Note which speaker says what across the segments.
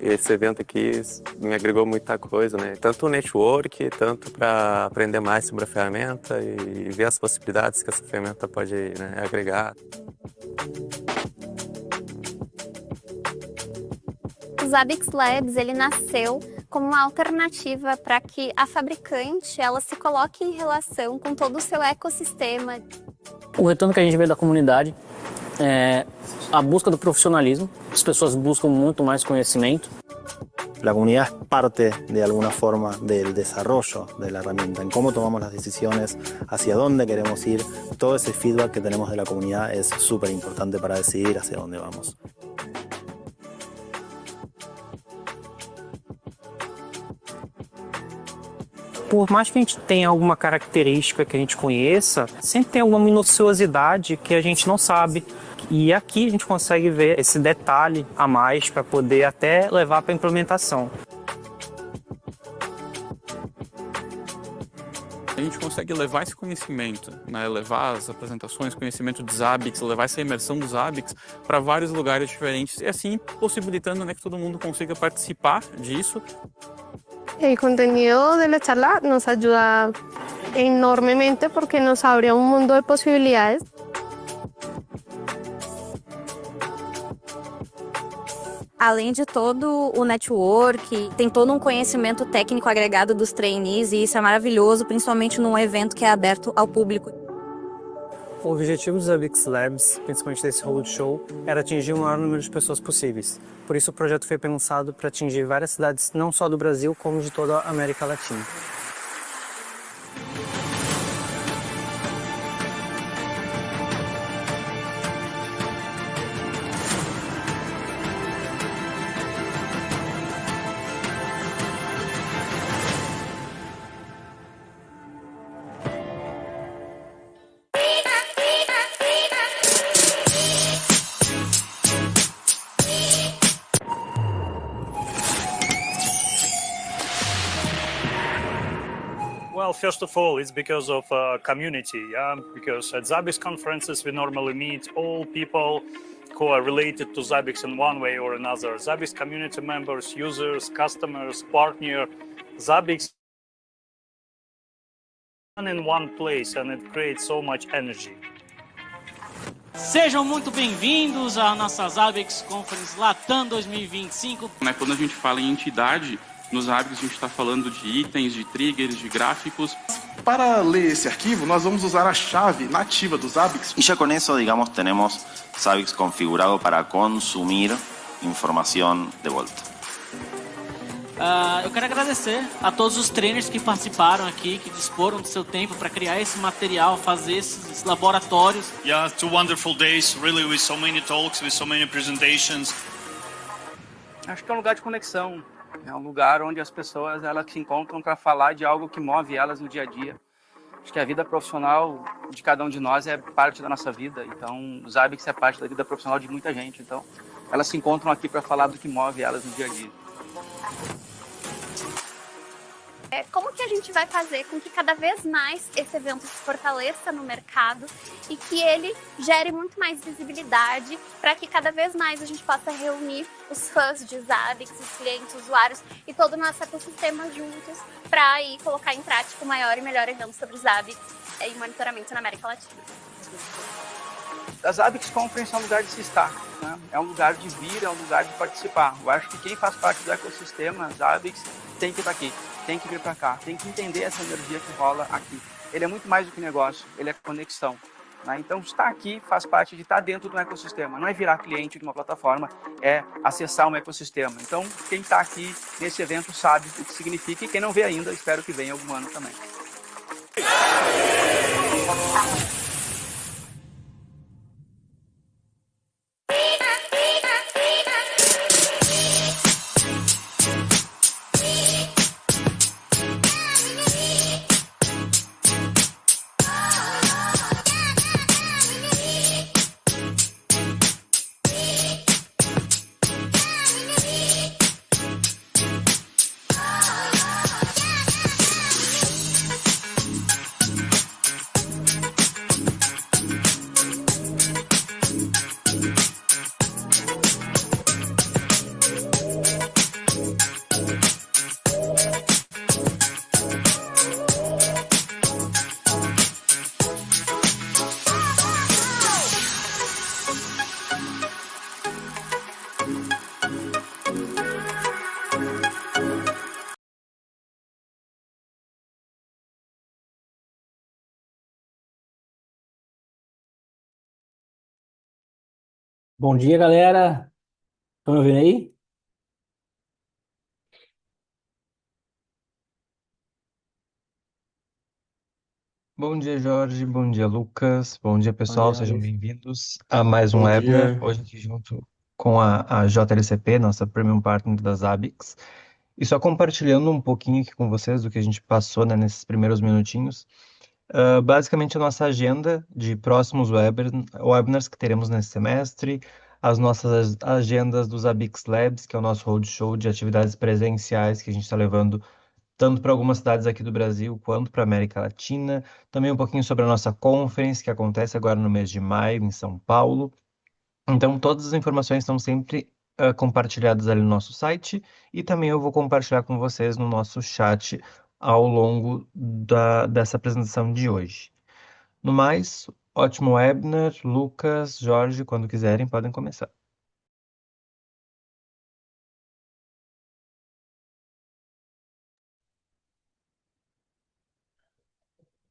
Speaker 1: esse evento aqui me agregou muita coisa, né? Tanto o network, tanto para aprender mais sobre a ferramenta e ver as possibilidades que essa ferramenta pode, né, agregar.
Speaker 2: O Zabbix Labs, ele nasceu como uma alternativa para que a fabricante ela se coloque em relação com todo o seu ecossistema.
Speaker 3: O retorno que a gente vê da comunidade é a busca do profissionalismo. As pessoas buscam muito mais conhecimento.
Speaker 4: La comunidad es parte, de alguna forma, del desarrollo de la herramienta, en cómo tomamos las decisiones, hacia dónde queremos ir. Todo ese feedback que tenemos de la comunidad es súper importante para decidir hacia dónde vamos.
Speaker 5: Por mais que a gente tenha alguma característica que a gente conheça, sempre tem alguma minuciosidade que a gente não sabe. E aqui a gente consegue ver esse detalhe a mais para poder até levar para a implementação.
Speaker 6: A gente consegue levar esse conhecimento, né? Levar as apresentações, conhecimento de Zabbix, levar essa imersão dos Zabbix para vários lugares diferentes e assim possibilitando, né, que todo mundo consiga participar disso.
Speaker 7: El contenido de la charla nos ayuda enormemente porque nos abre un mundo de posibilidades.
Speaker 8: Além de todo o network, tem todo um conhecimento técnico agregado dos trainees e isso é maravilhoso, principalmente num evento que é aberto ao público.
Speaker 5: O objetivo dos Zabbix Labs, principalmente desse roadshow, era atingir o maior número de pessoas possíveis. Por isso o projeto foi pensado para atingir várias cidades, não só do Brasil, como de toda a América Latina.
Speaker 9: Well, first of all, it's because of community, because at Zabbix conferences we normally meet all people who are related to Zabbix in one way or another. Zabbix community members, users, customers, partners, Zabbix in one place, and it creates so much energy.
Speaker 10: Sejam muito bem-vindos à nossa Zabbix Conference Latam 2025.
Speaker 6: Quando a gente fala em entidade, nos Zabbix a gente está falando de itens, de triggers, de gráficos.
Speaker 11: Para ler esse arquivo, nós vamos usar a chave nativa do Zabbix.
Speaker 12: Y ya con eso, digamos, tenemos Zabbix configurado para consumir información de volta.
Speaker 10: Eu quero agradecer a todos os trainers que participaram aqui, que disporam do seu tempo para criar esse material, fazer esses laboratórios.
Speaker 13: Yeah, 2 wonderful days, really, with so many talks, with so many presentations.
Speaker 14: Acho que é um lugar de conexão. É um lugar onde as pessoas elas se encontram para falar de algo que move elas no dia a dia. Acho que a vida profissional de cada um de nós é parte da nossa vida. Então, o Zabbix é parte da vida profissional de muita gente. Então, elas se encontram aqui para falar do que move elas no dia a dia.
Speaker 2: Como que a gente vai fazer com que cada vez mais esse evento se fortaleça no mercado e que ele gere muito mais visibilidade para que cada vez mais a gente possa reunir os fãs de Zabbix, os clientes, usuários e todo o nosso ecossistema juntos para aí colocar em prática o maior e melhor evento sobre Zabbix e monitoramento na América Latina.
Speaker 14: A Zabbix Conference é um lugar de se estar, né? É um lugar de vir, é um lugar de participar. Eu acho que quem faz parte do ecossistema Zabbix tem que estar aqui, tem que vir para cá, tem que entender essa energia que rola aqui. Ele é muito mais do que negócio, ele é conexão, né? Então, estar aqui faz parte de estar dentro do ecossistema. Não é virar cliente de uma plataforma, é acessar um ecossistema. Então, quem está aqui nesse evento sabe o que significa e quem não vê ainda, espero que venha algum ano também.
Speaker 3: Bom dia, galera. Estão me ouvindo aí?
Speaker 15: Bom dia, Jorge. Bom dia, Lucas. Bom dia,
Speaker 3: Bom
Speaker 15: pessoal.
Speaker 3: dia,
Speaker 15: Sejam
Speaker 3: Maurício.
Speaker 15: bem-vindos a mais um
Speaker 1: Bom
Speaker 15: webinar.
Speaker 1: dia.
Speaker 15: Hoje aqui junto com a JLCP, nossa Premium Partner das Abix. E só compartilhando um pouquinho aqui com vocês do que a gente passou, né, nesses primeiros minutinhos. Basicamente, a nossa agenda de próximos webinars que teremos nesse semestre, as nossas agendas dos Abix Labs, que é o nosso roadshow de atividades presenciais que a gente está levando tanto para algumas cidades aqui do Brasil quanto para a América Latina. Também um pouquinho sobre a nossa conference, que acontece agora no mês de maio, em São Paulo. Então, todas as informações estão sempre compartilhadas ali no nosso site e também eu vou compartilhar com vocês no nosso chat ao longo dessa apresentação de hoje. No mais, ótimo webinar. Lucas, Jorge, quando quiserem, podem começar.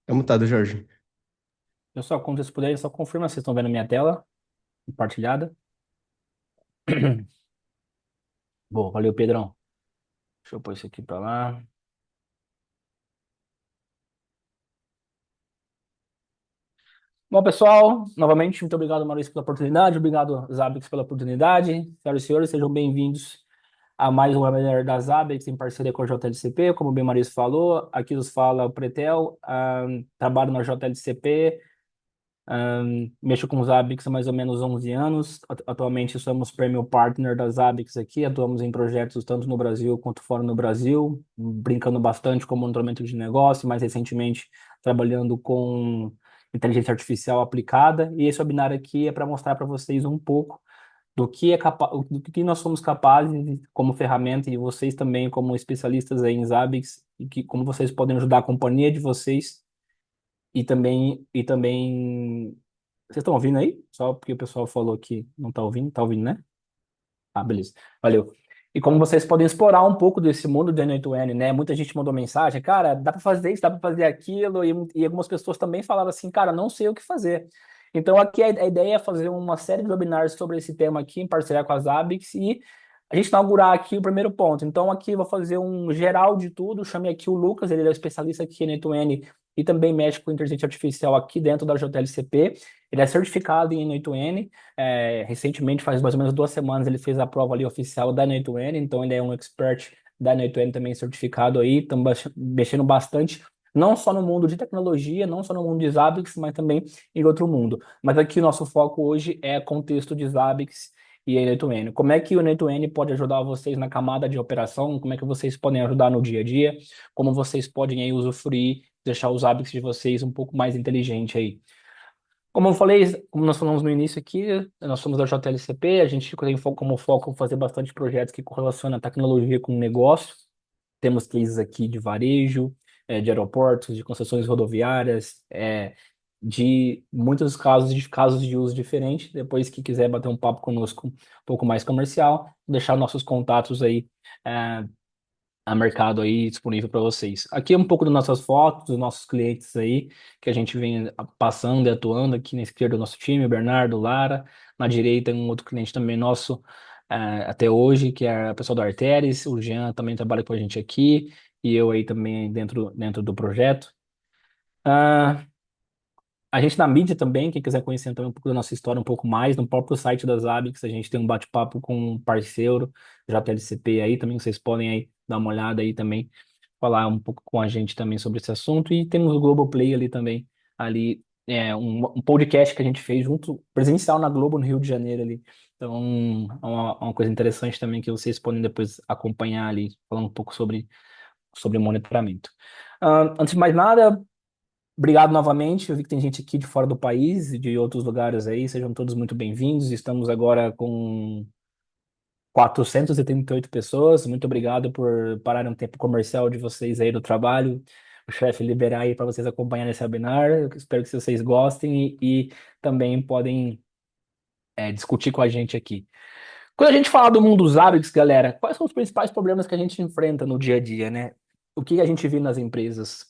Speaker 16: É mutado, Jorge.
Speaker 3: Pessoal, quando vocês puderem, só confirma se vocês estão vendo a minha tela compartilhada. Bom, valeu, Pedrão. Deixa eu pôr isso aqui para lá. Bom, pessoal, novamente, muito obrigado, Maurício, pela oportunidade. Obrigado, Zabbix, pela oportunidade. Senhoras e senhores, sejam bem-vindos a mais um webinar da Zabbix em parceria com a JLCP. Como bem o Maurício falou, aqui nos fala o Pretel, trabalho na JLCP, mexo com Zabbix há mais ou menos 11 anos. Atualmente somos Premium Partner da Zabbix aqui, atuamos em projetos tanto no Brasil quanto fora no Brasil, brincando bastante com monitoramento de negócio, mais recentemente trabalhando com inteligência artificial aplicada. E esse webinar aqui é para mostrar para vocês um pouco do que nós somos capazes como ferramenta e vocês também como especialistas aí em Zabbix e como vocês podem ajudar a companhia de vocês e também vocês estão ouvindo aí? Só porque o pessoal falou que não está ouvindo, né? Ah, beleza. Valeu. E como vocês podem explorar um pouco desse mundo do N8N, né? Muita gente mandou mensagem, cara, dá para fazer isso, dá para fazer aquilo, e algumas pessoas também falaram assim, cara, não sei o que fazer. Então aqui a ideia é fazer uma série de webinars sobre esse tema aqui, em parceria com as Abix, e a gente inaugurar aqui o primeiro ponto. Então aqui eu vou fazer um geral de tudo, chamei aqui o Lucas, ele é o especialista aqui em N8N e também mexe com inteligência artificial aqui dentro da JLCP. Ele é certificado em N8N, recentemente, faz mais ou menos 2 semanas, ele fez a prova ali oficial da N8N, então ele é um expert da N8N também certificado aí, estamos mexendo bastante, não só no mundo de tecnologia, não só no mundo de Zabbix, mas também em outro mundo. Mas aqui o nosso foco hoje é contexto de Zabbix e N8N. Como é que o N8N pode ajudar vocês na camada de operação? Como é que vocês podem ajudar no dia a dia? Como vocês podem aí usufruir, deixar os Zabbix de vocês um pouco mais inteligente aí? Como eu falei, como nós falamos no início aqui, nós somos da JLCP, a gente tem como foco fazer bastante projetos que correlacionam a tecnologia com o negócio. Temos cases aqui de varejo, de aeroportos, de concessões rodoviárias, de muitos casos de uso diferentes. Depois que quiser bater um papo conosco um pouco mais comercial, deixar nossos contatos aí a mercado aí disponível para vocês. Aqui é um pouco das nossas fotos, dos nossos clientes aí, que a gente vem passando e atuando aqui na esquerda do nosso time, o Bernardo, Lara, na direita um outro cliente também nosso até hoje, que é a pessoa do Arteris, o Jean também trabalha com a gente aqui, e eu aí também dentro do projeto. A gente na mídia também, quem quiser conhecer também um pouco da nossa história, um pouco mais, no próprio site das Abix, a gente tem um bate-papo com um parceiro, JLCP aí, também vocês podem aí dar uma olhada aí também, falar um pouco com a gente também sobre esse assunto, e temos o Globoplay ali também, ali, um podcast que a gente fez junto, presencial na Globo, no Rio de Janeiro ali, então é uma coisa interessante também que vocês podem depois acompanhar ali, falando um pouco sobre monitoramento. Antes de mais nada, obrigado novamente. Eu vi que tem gente aqui de fora do país e de outros lugares aí. Sejam todos muito bem-vindos. Estamos agora com 438 pessoas. Muito obrigado por parar um tempo comercial de vocês aí do trabalho. O chefe liberar aí para vocês acompanharem esse webinar. Eu espero que vocês gostem e também podem discutir com a gente aqui. Quando a gente fala do mundo dos hábitos, galera, quais são os principais problemas que a gente enfrenta no dia a dia, né? O que a gente vê nas empresas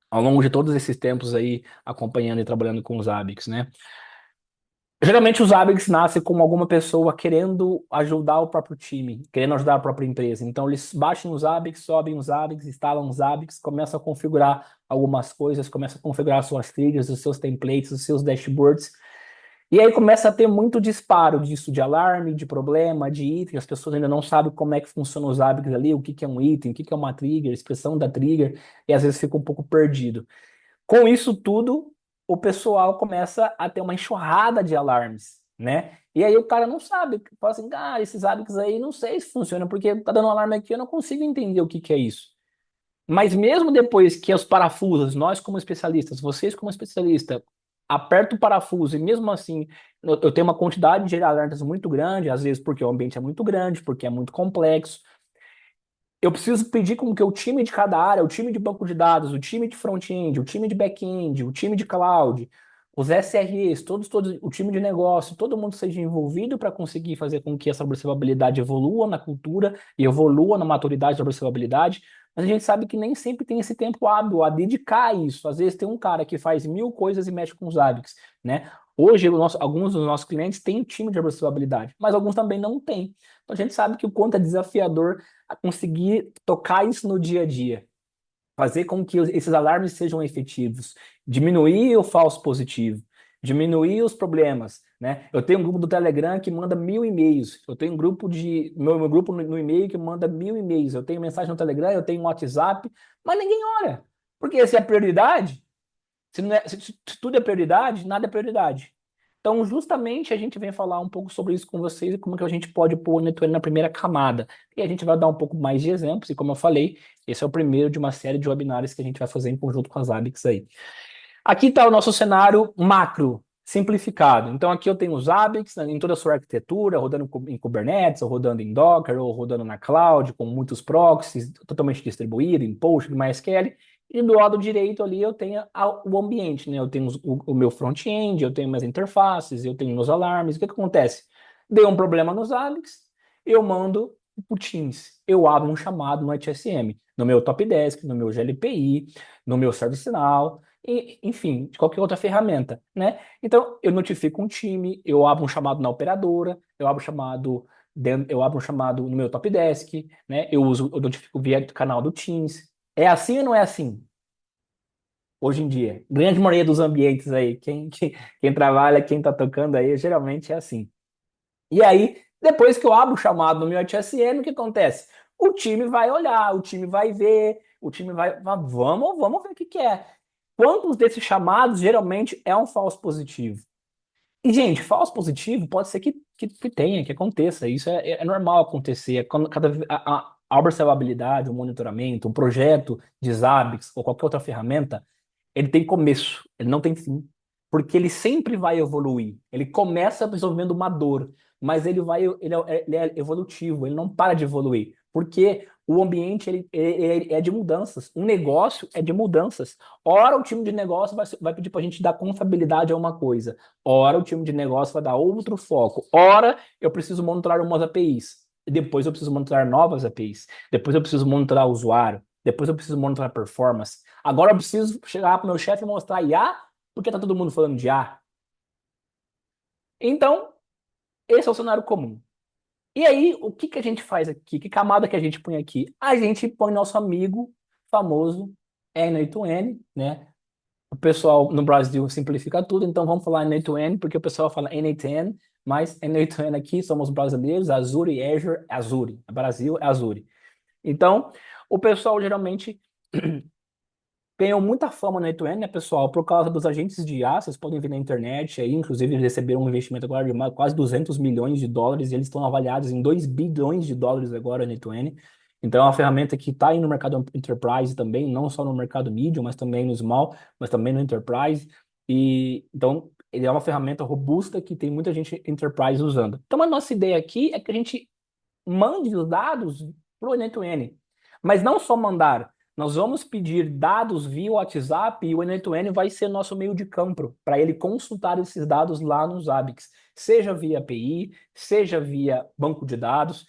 Speaker 3: ao longo de todos esses tempos aí, acompanhando e trabalhando com os hábitos, né? Geralmente os Zabbix nascem como alguma pessoa querendo ajudar o próprio time, querendo ajudar a própria empresa. Então eles baixam os Zabbix, sobem os Zabbix, instalam os Zabbix, começam a configurar algumas coisas, começam a configurar suas trilhas, os seus templates, os seus dashboards. E aí começa a ter muito disparo disso, de alarme, de problema, de item. As pessoas ainda não sabem como é que funciona os Zabbix ali, o que que é um item, o que que é uma trigger, a expressão da trigger, e às vezes fica um pouco perdido. Com isso tudo, o pessoal começa a ter uma enxurrada de alarmes, né? E aí o cara não sabe, fala assim, esses hábitos aí não sei se funcionam, porque tá dando um alarme aqui, eu não consigo entender o que que é isso. Mas mesmo depois que os parafusos, nós como especialistas, vocês como especialista, aperta o parafuso e mesmo assim eu tenho uma quantidade de alertas muito grande, às vezes porque o ambiente é muito grande, porque é muito complexo, eu preciso pedir com que o time de cada área, o time de banco de dados, o time de front-end, o time de back-end, o time de cloud, os SREs, todos, o time de negócio, todo mundo seja envolvido para conseguir fazer com que essa observabilidade evolua na cultura e evolua na maturidade da observabilidade. Mas a gente sabe que nem sempre tem esse tempo hábil a dedicar a isso. Às vezes tem um cara que faz 1000 coisas e mexe com os hábitos, né? Hoje, alguns dos nossos clientes têm um time de observabilidade, mas alguns também não têm. Então a gente sabe que o quanto é desafiador a conseguir tocar isso no dia a dia, fazer com que esses alarmes sejam efetivos, diminuir o falso positivo, diminuir os problemas, né? Eu tenho um grupo do Telegram que manda 1000 e-mails, eu tenho um grupo meu grupo no e-mail que manda 1000 e-mails, eu tenho mensagem no Telegram, eu tenho um WhatsApp, mas ninguém olha, porque se é prioridade, se tudo é prioridade, nada é prioridade. Então, justamente, a gente vem falar um pouco sobre isso com vocês e como que a gente pode pôr o Netuano na primeira camada. E a gente vai dar um pouco mais de exemplos, e como eu falei, esse é o primeiro de uma série de webinários que a gente vai fazer em conjunto com as Zabbix aí. Aqui está o nosso cenário macro, simplificado. Então, aqui eu tenho os Zabbix em toda a sua arquitetura, rodando em Kubernetes, ou rodando em Docker, ou rodando na cloud, com muitos proxies, totalmente distribuído, em Postgre, MySQL. E do lado direito ali eu tenho o ambiente, né? Eu tenho o meu front-end, eu tenho minhas interfaces, eu tenho meus alarmes. O que que acontece? Deu um problema nos Zabbix, eu mando o Teams. Eu abro um chamado no HSM, no meu Topdesk, no meu GLPI, no meu ServiceNow, enfim, de qualquer outra ferramenta, né? Então, eu notifico um time, eu abro um chamado na operadora, eu abro um chamado no meu Topdesk, né? Eu notifico via canal do Teams. É assim ou não é assim? Hoje em dia, grande maioria dos ambientes aí, quem trabalha, quem tá tocando aí, geralmente é assim. E aí, depois que eu abro o chamado no meu HSM, o que acontece? O time vai olhar, o time vai ver, o time vai, vamos ver o que que é. Quantos desses chamados geralmente é um falso positivo? E, gente, falso positivo pode ser que tenha, que aconteça. Isso é normal acontecer. Quando a observabilidade, o monitoramento, um projeto de Zabbix ou qualquer outra ferramenta, ele tem começo, ele não tem fim. Porque ele sempre vai evoluir. Ele começa resolvendo uma dor, mas ele é evolutivo, ele não para de evoluir. Porque o ambiente ele é de mudanças. Um negócio é de mudanças. Ora, o time de negócio vai pedir para a gente dar confiabilidade a uma coisa. Ora, o time de negócio vai dar outro foco. Ora, eu preciso monitorar umas APIs. Depois eu preciso monitorar novas APIs. Depois eu preciso monitorar o usuário. Depois eu preciso monitorar performance. Agora eu preciso chegar para o meu chefe e mostrar IA, porque tá todo mundo falando de IA. Então, esse é o cenário comum. E aí, o que que a gente faz aqui? Que camada que a gente põe aqui? A gente põe nosso amigo famoso N8N, né? O pessoal no Brasil simplifica tudo, então vamos falar N8N, porque o pessoal fala N8N, mas N8N aqui somos brasileiros, Azure e Azure, Azure. Brasil é Azure. Então, o pessoal geralmente ganhou muita fama no N8N, né, pessoal, por causa dos agentes de IA, vocês podem ver na internet aí, inclusive eles receberam um investimento agora de quase 200 milhões de dólares, e eles estão avaliados em 2 bilhões de dólares agora no N8N. Então é uma ferramenta que está aí no mercado enterprise também, não só no mercado medium, mas também no small, mas também no enterprise. E então ele é uma ferramenta robusta que tem muita gente enterprise usando. Então a nossa ideia aqui é que a gente mande os dados para o N8N, mas não só mandar. Nós vamos pedir dados via WhatsApp e o N8N vai ser nosso meio de campo para ele consultar esses dados lá nos Zabbix, seja via API, seja via banco de dados,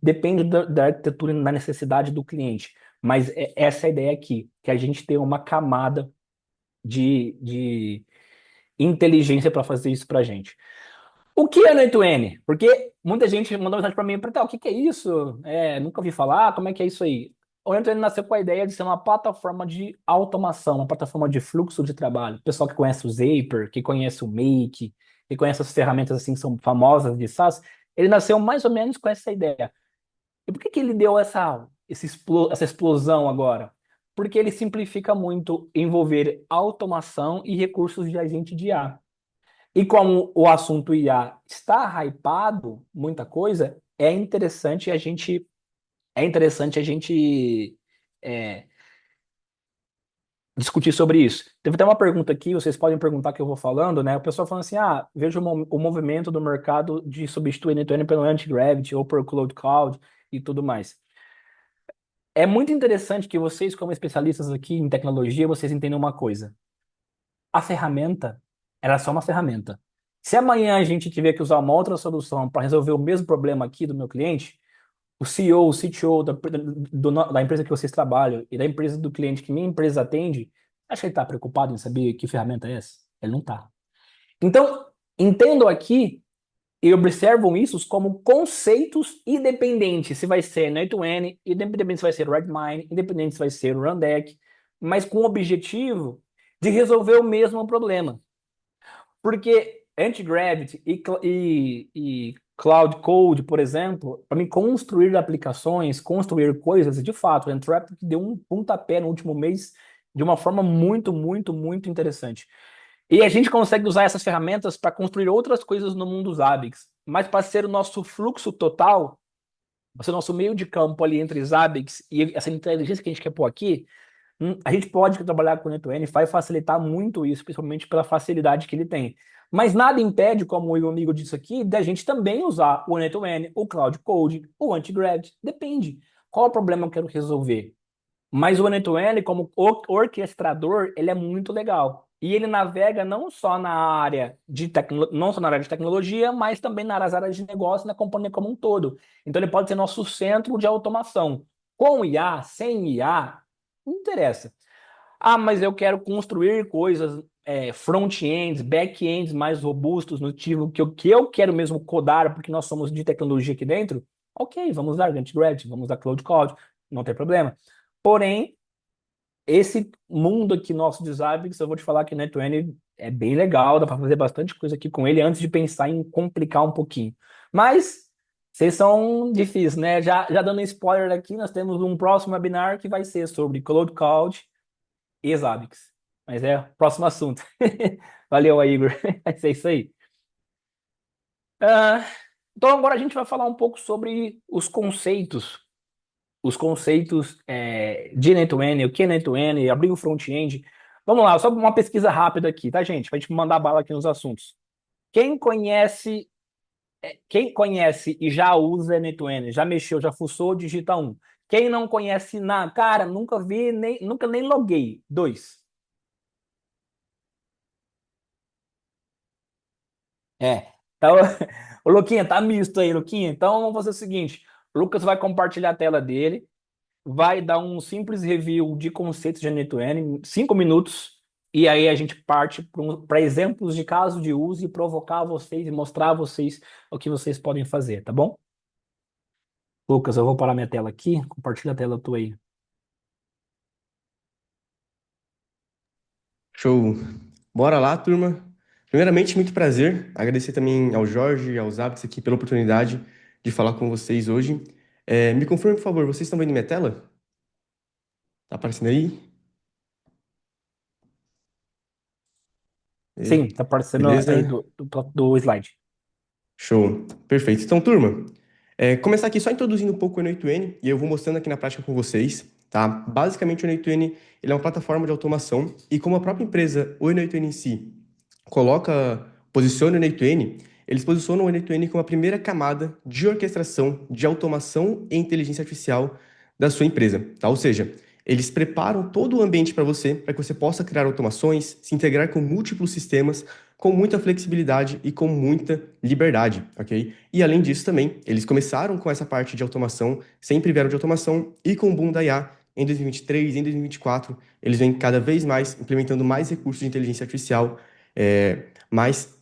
Speaker 3: depende da arquitetura e da necessidade do cliente. Mas essa é a ideia aqui, que a gente tem uma camada de inteligência para fazer isso para a gente. O que é N8N? Porque muita gente mandou mensagem para mim, o que é isso? Nunca ouvi falar, como é que é isso aí? O N8N nasceu com a ideia de ser uma plataforma de automação, uma plataforma de fluxo de trabalho. O pessoal que conhece o Zapier, que conhece o Make, que conhece as ferramentas assim que são famosas de SaaS, ele nasceu mais ou menos com essa ideia. E por que ele deu essa explosão agora? Porque ele simplifica muito envolver automação e recursos de agente de IA. E como o assunto IA está hypado, muita coisa, é interessante a gente discutir sobre isso. Teve até uma pergunta aqui, vocês podem perguntar que eu vou falando, né? O pessoal falando assim, vejo o movimento do mercado de substituir N8N pelo Anti-Gravity ou por Cloud e tudo mais. É muito interessante que vocês, como especialistas aqui em tecnologia, vocês entendam uma coisa. A ferramenta, ela é só uma ferramenta. Se amanhã a gente tiver que usar uma outra solução para resolver o mesmo problema aqui do meu cliente, o CEO, o CTO da empresa que vocês trabalham e da empresa do cliente que minha empresa atende, acho que ele está preocupado em saber que ferramenta é essa? Ele não está. Então, entendam aqui e observam isso como conceitos independentes. Se vai ser N8N, independente se vai ser Redmine, independente se vai ser Rundeck, mas com o objetivo de resolver o mesmo problema. Porque Anti-Gravity e Cloud Code, por exemplo, para mim construir aplicações, construir coisas, de fato, o Anthropic deu um pontapé no último mês de uma forma muito, muito, muito interessante. E a gente consegue usar essas ferramentas para construir outras coisas no mundo Zabbix, mas para ser o nosso fluxo total, para ser o nosso meio de campo ali entre Zabbix e essa inteligência que a gente quer pôr aqui, a gente pode trabalhar com o N8N, vai facilitar muito isso, principalmente pela facilidade que ele tem. Mas nada impede, como o amigo disse aqui, da gente também usar o N8N, o Cloud Code, o Anti-Gravity. Depende. Qual é o problema que eu quero resolver? Mas o N8N, como orquestrador, ele é muito legal. E ele navega não só na área de tecnologia, mas também nas áreas de negócio e na companhia como um todo. Então ele pode ser nosso centro de automação. Com IA, sem IA, não interessa. Mas eu quero construir coisas, front-ends, back-ends mais robustos, no tipo que eu quero mesmo codar, porque nós somos de tecnologia aqui dentro. Ok, vamos usar Anti-Gravity, vamos usar Cloud Code, não tem problema. Porém, esse mundo aqui nosso de Zabbix, eu vou te falar que o N8N é bem legal, dá para fazer bastante coisa aqui com ele antes de pensar em complicar um pouquinho. Mas vocês são difíceis, né? Já dando spoiler aqui, nós temos um próximo webinar que vai ser sobre Cloud Code e Zabbix. Mas é o próximo assunto. Valeu aí, Igor. É isso aí. Então agora a gente vai falar um pouco sobre os conceitos de N8N, o que é N8N, abrir o front-end. Vamos lá, só uma pesquisa rápida aqui, tá, gente? Pra gente mandar bala aqui nos assuntos. Quem conhece e já usa N8N, já mexeu, já fuçou, digita 1. Quem não conhece nada, cara, nunca vi, nunca nem loguei. 2. Então, o Luquinha, tá misto aí, Luquinha. Então, vamos fazer o seguinte. O Lucas vai compartilhar a tela dele, vai dar um simples review de conceitos de N8N, 5 minutos, e aí a gente parte para exemplos de caso de uso e provocar vocês e mostrar a vocês o que vocês podem fazer, tá bom? Lucas, eu vou parar minha tela aqui, compartilha a tela tua aí.
Speaker 16: Show. Bora lá, turma. Primeiramente, muito prazer. Agradecer também ao Jorge e aos Zabbix aqui pela oportunidade de falar com vocês hoje. Me confirme, por favor, vocês estão vendo minha tela? Tá aparecendo aí?
Speaker 3: Sim, tá aparecendo
Speaker 16: Beleza?
Speaker 3: aí do slide.
Speaker 16: Show. Perfeito. Então, turma, começar aqui só introduzindo um pouco o N8N e eu vou mostrando aqui na prática com vocês, tá? Basicamente, o N8N ele é uma plataforma de automação e como a própria empresa, o N8N em si, posiciona o N8N, eles posicionam o N8N como a primeira camada de orquestração, de automação e inteligência artificial da sua empresa, tá? Ou seja, eles preparam todo o ambiente para que você possa criar automações, se integrar com múltiplos sistemas, com muita flexibilidade e com muita liberdade, ok? E além disso também, eles começaram com essa parte de automação, sempre vieram de automação, e com o boom da IA, em 2023, em 2024, eles vêm cada vez mais implementando mais recursos de inteligência artificial mais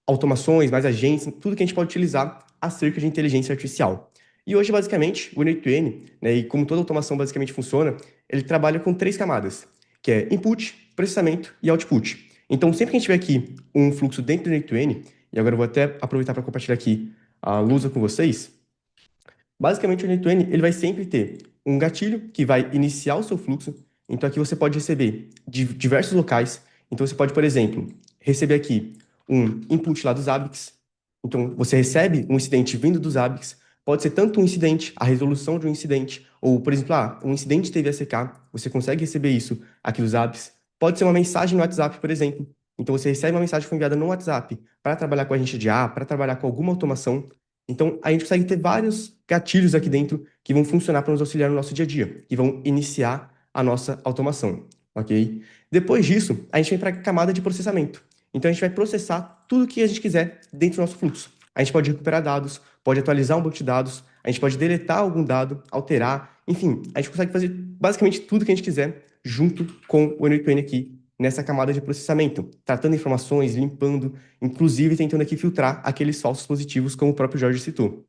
Speaker 16: automações, mais agentes, tudo que a gente pode utilizar acerca de inteligência artificial. E hoje, basicamente, o N8N, né, e como toda automação basicamente funciona, ele trabalha com 3 camadas, que é input, processamento e output. Então, sempre que a gente tiver aqui um fluxo dentro do N8N, e agora eu vou até aproveitar para compartilhar aqui a lousa com vocês, basicamente o N8N ele vai sempre ter um gatilho que vai iniciar o seu fluxo. Então, aqui você pode receber de diversos locais. Então, você pode, por exemplo, receber aqui um input lá dos Zabbix. Então, você recebe um incidente vindo dos Zabbix. Pode ser tanto um incidente, a resolução de um incidente, ou, por exemplo, um incidente teve ACK, você consegue receber isso aqui dos Zabbix. Pode ser uma mensagem no WhatsApp, por exemplo. Então, você recebe uma mensagem que foi enviada no WhatsApp para trabalhar com a agente de IA, para trabalhar com alguma automação. Então, a gente consegue ter vários gatilhos aqui dentro que vão funcionar para nos auxiliar no nosso dia a dia, que vão iniciar a nossa automação, ok? Depois disso, a gente vem para a camada de processamento. Então, a gente vai processar tudo o que a gente quiser dentro do nosso fluxo. A gente pode recuperar dados, pode atualizar um banco de dados, a gente pode deletar algum dado, alterar, enfim, a gente consegue fazer basicamente tudo que a gente quiser junto com o N8N aqui, nessa camada de processamento, tratando informações, limpando, inclusive tentando aqui filtrar aqueles falsos positivos, como o próprio Jorge citou.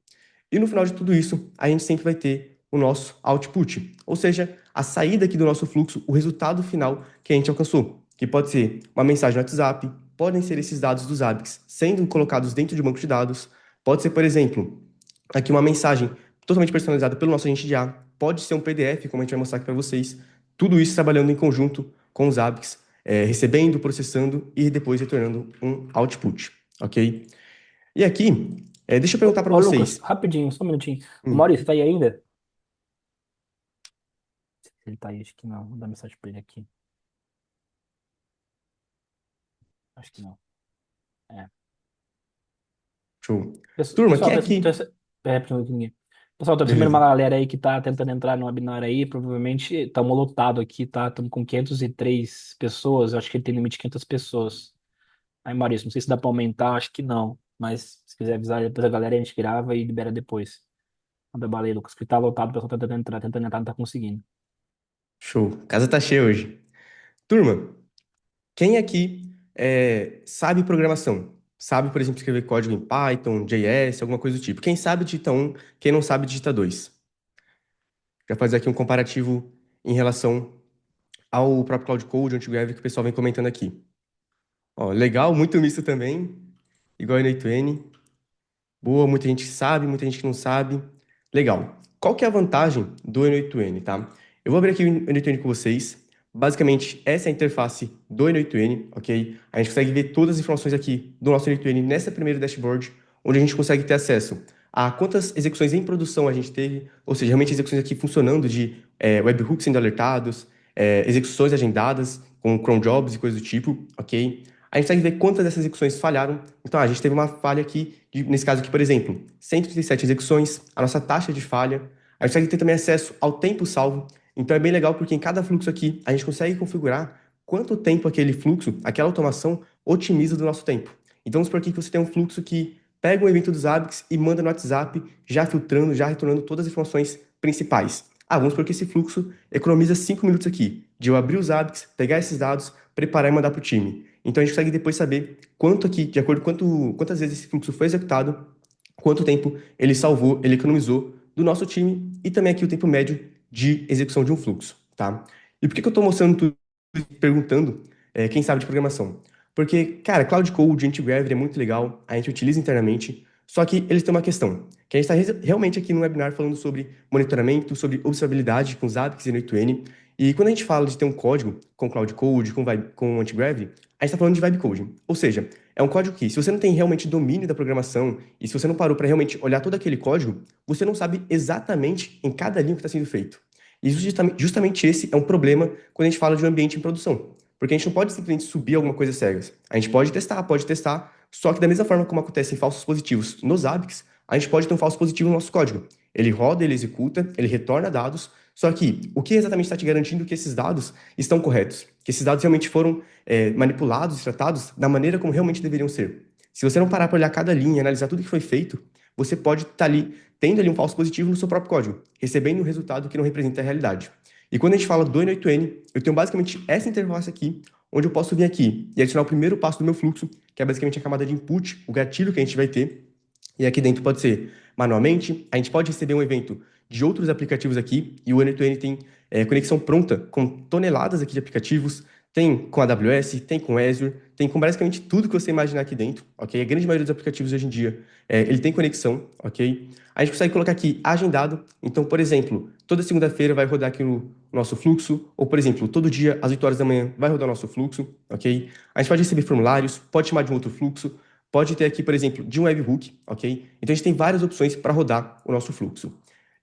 Speaker 16: E no final de tudo isso, a gente sempre vai ter o nosso output, ou seja, a saída aqui do nosso fluxo, o resultado final que a gente alcançou, que pode ser uma mensagem no WhatsApp, podem ser esses dados dos Zabbix sendo colocados dentro de um banco de dados, pode ser, por exemplo, aqui uma mensagem totalmente personalizada pelo nosso agente de IA, pode ser um PDF, como a gente vai mostrar aqui para vocês, tudo isso trabalhando em conjunto com os Zabbix, recebendo, processando e depois retornando um output, ok? E aqui, deixa eu perguntar para vocês.
Speaker 3: Lucas, rapidinho, só um minutinho. O Maurício, tá aí ainda? Ele tá aí, acho que não. Vou dar mensagem pra ele aqui. Acho que não.
Speaker 16: Show. Turma, quem é aqui?
Speaker 3: Pessoal, tô recebendo
Speaker 16: Beleza.
Speaker 3: uma galera aí que tá tentando entrar no webinar aí, provavelmente estamos lotado aqui, tá? Estamos com 503 pessoas, acho que ele tem limite de 500 pessoas. Aí, Maurício, não sei se dá pra aumentar, acho que não, mas se quiser avisar depois a galera, a gente grava e libera depois. Manda bala aí, Lucas, que tá lotado, o pessoal tá tentando entrar, não tá conseguindo.
Speaker 16: Show. Casa tá cheia hoje. Turma, quem aqui sabe programação? Sabe, por exemplo, escrever código em Python, JS, alguma coisa do tipo. Quem sabe digita 1, quem não sabe digita 2. Já fazer aqui um comparativo em relação ao próprio Cloud Code, AntiGravity, que o pessoal vem comentando aqui. Ó, legal, muito misto também, igual no N8N. Boa, muita gente sabe, muita gente que não sabe. Legal. Qual que é a vantagem do N8N, tá? Eu vou abrir aqui o N8N com vocês. Basicamente, essa é a interface do N8N, ok? A gente consegue ver todas as informações aqui do nosso N8N nessa primeira dashboard, onde a gente consegue ter acesso a quantas execuções em produção a gente teve, ou seja, realmente execuções aqui funcionando de webhooks sendo alertados, execuções agendadas com cron jobs e coisas do tipo, ok? A gente consegue ver quantas dessas execuções falharam. Então, a gente teve uma falha aqui, nesse caso aqui, por exemplo, 137 execuções, a nossa taxa de falha. A gente consegue ter também acesso ao tempo salvo. Então, é bem legal porque em cada fluxo aqui, a gente consegue configurar quanto tempo aquele fluxo, aquela automação, otimiza do nosso tempo. Então, vamos supor aqui que você tem um fluxo que pega um evento dos Zabbix e manda no WhatsApp, já filtrando, já retornando todas as informações principais. Vamos supor que esse fluxo economiza 5 minutos aqui, de eu abrir os Zabbix, pegar esses dados, preparar e mandar para o time. Então, a gente consegue depois saber quanto aqui, de acordo com quantas vezes esse fluxo foi executado, quanto tempo ele salvou, ele economizou do nosso time e também aqui o tempo médio de execução de um fluxo, tá? E por que eu estou mostrando tudo isso, perguntando quem sabe de programação? Porque, cara, Cloud Code, AntiGravity é muito legal, a gente utiliza internamente, só que eles têm uma questão, que a gente está realmente aqui no webinar falando sobre monitoramento, sobre observabilidade com Zabbix e N8N, e quando a gente fala de ter um código com Cloud Code, com AntiGravity, a gente está falando de vibe coding, ou seja, é um código que, se você não tem realmente domínio da programação e se você não parou para realmente olhar todo aquele código, você não sabe exatamente em cada linha que está sendo feito. E justamente esse é um problema quando a gente fala de um ambiente em produção. Porque a gente não pode simplesmente subir alguma coisa cegas. A gente pode testar, só que da mesma forma como acontecem falsos positivos nos Zabbix, a gente pode ter um falso positivo no nosso código. Ele roda, ele executa, ele retorna dados, só que o que exatamente está te garantindo que esses dados estão corretos? Que esses dados realmente foram manipulados, tratados da maneira como realmente deveriam ser. Se você não parar para olhar cada linha e analisar tudo que foi feito, você pode estar ali tendo ali um falso positivo no seu próprio código, recebendo um resultado que não representa a realidade. E quando a gente fala do N8N, eu tenho basicamente essa interface aqui, onde eu posso vir aqui e adicionar o primeiro passo do meu fluxo, que é basicamente a camada de input, o gatilho que a gente vai ter. E aqui dentro pode ser manualmente, a gente pode receber um evento de outros aplicativos aqui, e o N2N tem conexão pronta com toneladas aqui de aplicativos, tem com AWS, tem com Azure, tem com basicamente tudo que você imaginar aqui dentro, ok? A grande maioria dos aplicativos hoje em dia, ele tem conexão, ok? A gente consegue colocar aqui agendado, então, por exemplo, toda segunda-feira vai rodar aqui no nosso fluxo, ou, por exemplo, todo dia às 8 horas da manhã vai rodar o nosso fluxo, ok? A gente pode receber formulários, pode chamar de um outro fluxo, pode ter aqui, por exemplo, de um webhook, ok? Então, a gente tem várias opções para rodar o nosso fluxo.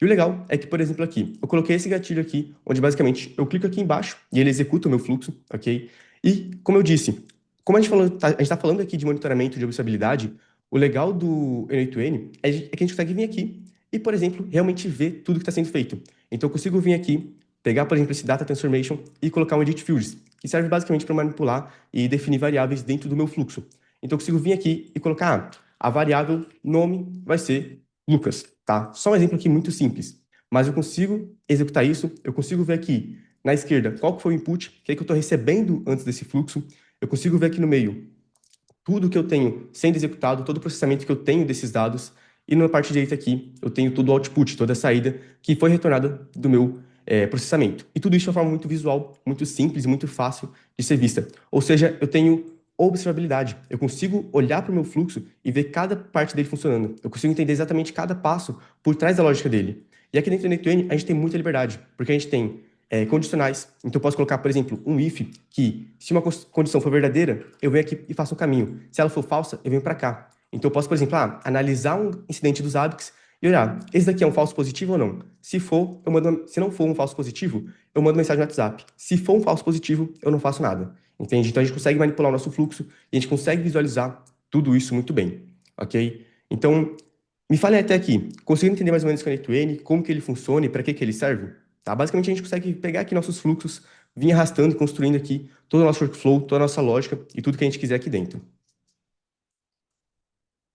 Speaker 16: E o legal é que, por exemplo, aqui, eu coloquei esse gatilho aqui, onde basicamente eu clico aqui embaixo e ele executa o meu fluxo, ok? E, como eu disse, como a gente está falando aqui de monitoramento de observabilidade, o legal do N8N é que a gente consegue vir aqui e, por exemplo, realmente ver tudo que está sendo feito. Então, eu consigo vir aqui, pegar, por exemplo, esse Data Transformation e colocar um Edit Fields, que serve basicamente para manipular e definir variáveis dentro do meu fluxo. Então, eu consigo vir aqui e colocar, a variável nome vai ser Lucas, tá? Só um exemplo aqui muito simples, mas eu consigo executar isso, eu consigo ver aqui na esquerda qual que foi o input, o que é que eu estou recebendo antes desse fluxo, eu consigo ver aqui no meio tudo que eu tenho sendo executado, todo o processamento que eu tenho desses dados, e na parte direita aqui eu tenho todo o output, toda a saída que foi retornada do meu processamento. E tudo isso de uma forma muito visual, muito simples e muito fácil de ser vista. Ou seja, eu tenho observabilidade. Eu consigo olhar para o meu fluxo e ver cada parte dele funcionando. Eu consigo entender exatamente cada passo por trás da lógica dele. E aqui dentro do N8N, a gente tem muita liberdade, porque a gente tem condicionais. Então, eu posso colocar, por exemplo, um if, que se uma condição for verdadeira, eu venho aqui e faço um caminho. Se ela for falsa, eu venho para cá. Então, eu posso, por exemplo, analisar um incidente dos Zabbix e olhar, esse daqui é um falso positivo ou não? Se for, se não for um falso positivo, eu mando mensagem no WhatsApp. Se for um falso positivo, eu não faço nada. Entende? Então, a gente consegue manipular o nosso fluxo e a gente consegue visualizar tudo isso muito bem, ok? Então, me falem até aqui, conseguindo entender mais ou menos o N8N, como que ele funciona e para que ele serve? Tá? Basicamente, a gente consegue pegar aqui nossos fluxos, vir arrastando e construindo aqui todo o nosso workflow, toda a nossa lógica e tudo que a gente quiser aqui dentro.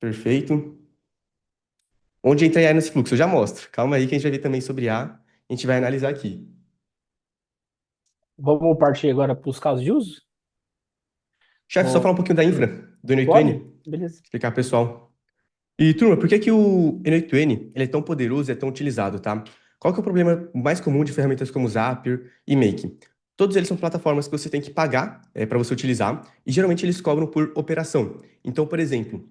Speaker 16: Perfeito. Onde entra AI nesse fluxo? Eu já mostro. Calma aí que a gente vai ver também sobre A. A gente vai analisar aqui.
Speaker 3: Vamos partir agora para os casos de uso?
Speaker 16: Chefe, só falar um pouquinho da infra do N8N.
Speaker 3: Beleza.
Speaker 16: Explicar, pessoal. E, turma, por que o N8N ele é tão poderoso e é tão utilizado, tá? Qual que é o problema mais comum de ferramentas como Zapier e Make? Todos eles são plataformas que você tem que pagar para você utilizar e geralmente eles cobram por operação. Então, por exemplo,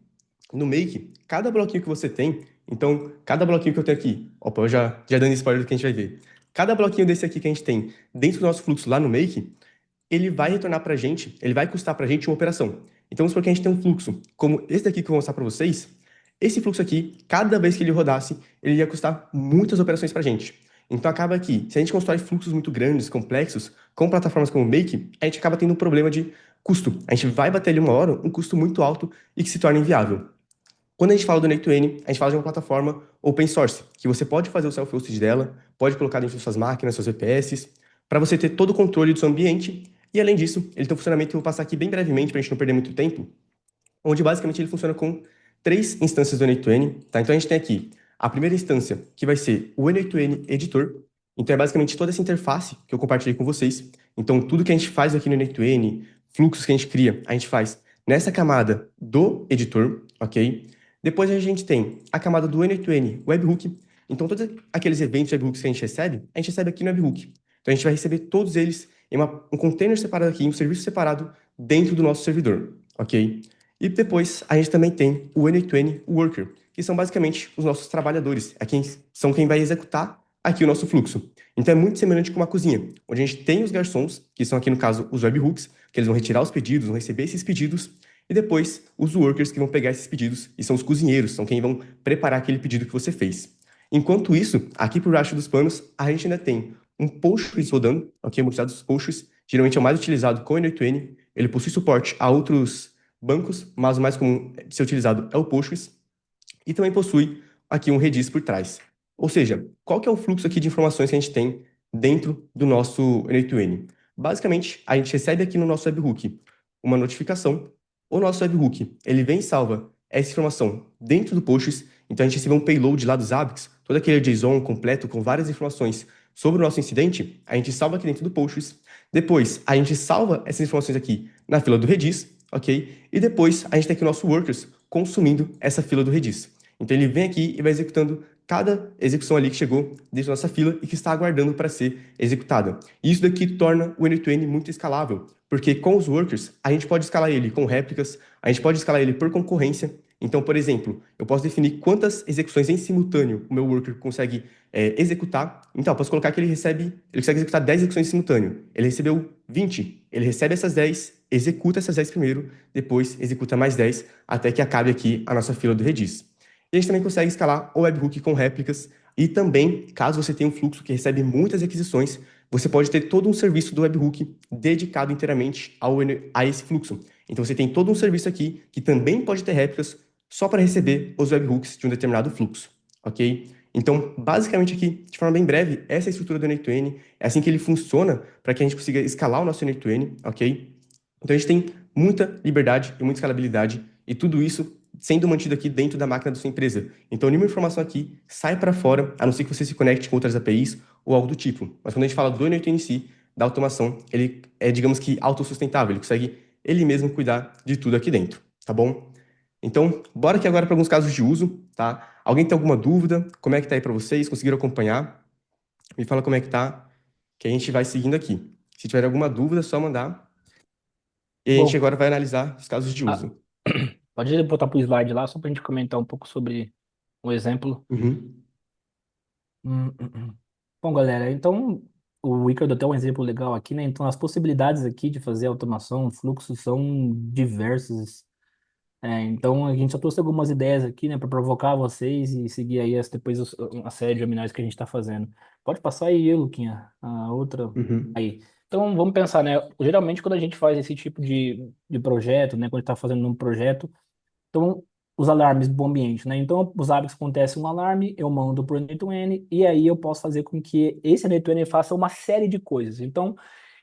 Speaker 16: no Make, cada bloquinho que você tem, então, cada bloquinho que eu tenho aqui, opa, eu já dando spoiler do que a gente vai ver. Cada bloquinho desse aqui que a gente tem dentro do nosso fluxo lá no Make, ele vai retornar para a gente, ele vai custar para a gente uma operação. Então, vamos supor que a gente tem um fluxo como esse daqui que eu vou mostrar para vocês. Esse fluxo aqui, cada vez que ele rodasse, ele ia custar muitas operações para a gente. Então, acaba que, se a gente constrói fluxos muito grandes, complexos, com plataformas como o Make, a gente acaba tendo um problema de custo. A gente vai bater ali uma hora um custo muito alto e que se torna inviável. Quando a gente fala do N8N, a gente fala de uma plataforma open source, que você pode fazer o self-hosted dela, pode colocar dentro de suas máquinas, suas VPS, para você ter todo o controle do seu ambiente. E, além disso, ele tem um funcionamento que eu vou passar aqui bem brevemente, para a gente não perder muito tempo, onde, basicamente, ele funciona com 3 instâncias do N8N. Tá? Então, a gente tem aqui a primeira instância, que vai ser o N8N Editor. Então, é basicamente toda essa interface que eu compartilhei com vocês. Então, tudo que a gente faz aqui no N8N, fluxos que a gente cria, a gente faz nessa camada do editor, ok? Depois a gente tem a camada do N8N Webhook. Então, todos aqueles eventos webhooks que a gente recebe aqui no Webhook. Então, a gente vai receber todos eles em um container separado aqui, um serviço separado dentro do nosso servidor, ok? E depois a gente também tem o N8N Worker, que são basicamente os nossos trabalhadores, são quem vai executar aqui o nosso fluxo. Então, é muito semelhante com uma cozinha, onde a gente tem os garçons, que são aqui no caso os webhooks, que eles vão retirar os pedidos, vão receber esses pedidos, e depois os workers que vão pegar esses pedidos, e são os cozinheiros, são quem vão preparar aquele pedido que você fez. Enquanto isso, aqui por baixo dos panos, a gente ainda tem um Postgres rodando, ok? O multidade dos Postgres, geralmente é o mais utilizado com o N8N, ele possui suporte a outros bancos, mas o mais comum de ser utilizado é o Postgres, e também possui aqui um Redis por trás. Ou seja, qual que é o fluxo aqui de informações que a gente tem dentro do nosso N8N? Basicamente, a gente recebe aqui no nosso webhook uma notificação. O nosso webhook, ele vem e salva essa informação dentro do Postgres. Então, a gente recebeu um payload lá dos Zabbix, todo aquele JSON completo com várias informações sobre o nosso incidente, a gente salva aqui dentro do Postgres. Depois, a gente salva essas informações aqui na fila do Redis, ok? E depois, a gente tem aqui o nosso workers consumindo essa fila do Redis. Então, ele vem aqui e vai executando cada execução ali que chegou dentro da nossa fila e que está aguardando para ser executada. E isso daqui torna o N2N muito escalável, porque com os workers, a gente pode escalar ele com réplicas, a gente pode escalar ele por concorrência. Então, por exemplo, eu posso definir quantas execuções em simultâneo o meu worker consegue executar. Então, eu posso colocar que ele consegue executar 10 execuções em simultâneo. Ele recebeu 20, ele recebe essas 10, executa essas 10 primeiro, depois executa mais 10, até que acabe aqui a nossa fila do Redis. E a gente também consegue escalar o webhook com réplicas e também, caso você tenha um fluxo que recebe muitas requisições, você pode ter todo um serviço do webhook dedicado inteiramente a esse fluxo. Então você tem todo um serviço aqui que também pode ter réplicas só para receber os webhooks de um determinado fluxo, ok? Então, basicamente aqui, de forma bem breve, essa é a estrutura do N2N, é assim que ele funciona para que a gente consiga escalar o nosso N2N, ok? Então a gente tem muita liberdade e muita escalabilidade e tudo isso sendo mantido aqui dentro da máquina da sua empresa. Então, nenhuma informação aqui sai para fora, a não ser que você se conecte com outras APIs ou algo do tipo. Mas quando a gente fala do N8N em si, da automação, ele é, digamos que, autossustentável. Ele consegue ele mesmo cuidar de tudo aqui dentro, tá bom? Então, bora aqui agora para alguns casos de uso, tá? Alguém tem alguma dúvida? Como é que tá aí para vocês? Conseguiram acompanhar? Me fala como é que tá, que a gente vai seguindo aqui. Se tiver alguma dúvida, é só mandar. E a gente
Speaker 3: Bom,
Speaker 16: agora vai analisar os casos de uso.
Speaker 3: pode botar pro slide lá, só pra gente comentar um pouco sobre o exemplo.
Speaker 16: Uhum.
Speaker 3: Bom, galera, então o Ricardo deu um exemplo legal aqui, né? Então as possibilidades aqui de fazer automação, fluxos são diversas. Então a gente só trouxe algumas ideias aqui, né, para provocar vocês e seguir aí depois a série de webinars que a gente está fazendo. Pode passar aí, Luquinha, a outra
Speaker 16: Uhum.
Speaker 3: aí. Então vamos pensar, né? Geralmente quando a gente faz esse tipo de projeto, né, quando está fazendo um projeto, então, os alarmes do ambiente, né? Então, os hábitos acontece um alarme, eu mando para o N2N e aí eu posso fazer com que esse N2N faça uma série de coisas. Então,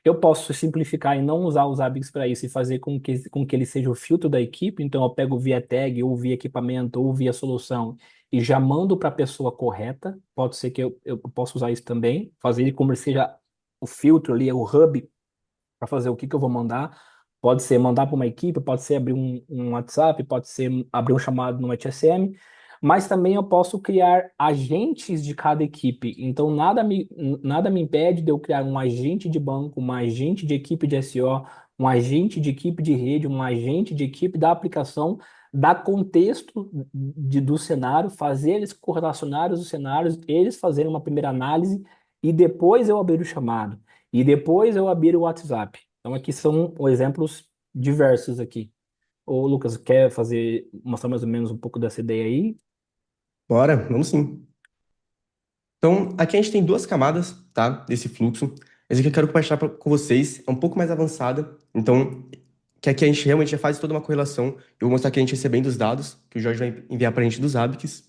Speaker 3: eu posso simplificar e não usar os hábitos para isso e fazer com que ele seja o filtro da equipe. Então, eu pego via tag, ou via equipamento, ou via solução e já mando para a pessoa correta. Pode ser que eu possa usar isso também, fazer ele como ele seja o filtro ali, o hub para fazer o que eu vou mandar. Pode ser mandar para uma equipe, pode ser abrir um WhatsApp, pode ser abrir um chamado no HSM, mas também eu posso criar agentes de cada equipe. Então, nada me impede de eu criar um agente de banco, um agente de equipe de SEO, um agente de equipe de rede, um agente de equipe da aplicação, dar contexto do cenário, fazer eles correlacionar os cenários, eles fazerem uma primeira análise e depois eu abrir o chamado. E depois eu abrir o WhatsApp. Então aqui são exemplos diversos aqui. Ô, Lucas, quer mostrar mais ou menos um pouco dessa ideia aí?
Speaker 16: Bora, vamos sim. Então, aqui a gente tem duas camadas, tá, desse fluxo. Essa aqui eu quero compartilhar com vocês, é um pouco mais avançada. Então, que aqui a gente realmente já faz toda uma correlação. Eu vou mostrar aqui a gente recebendo os dados, que o Jorge vai enviar para a gente dos ABICs.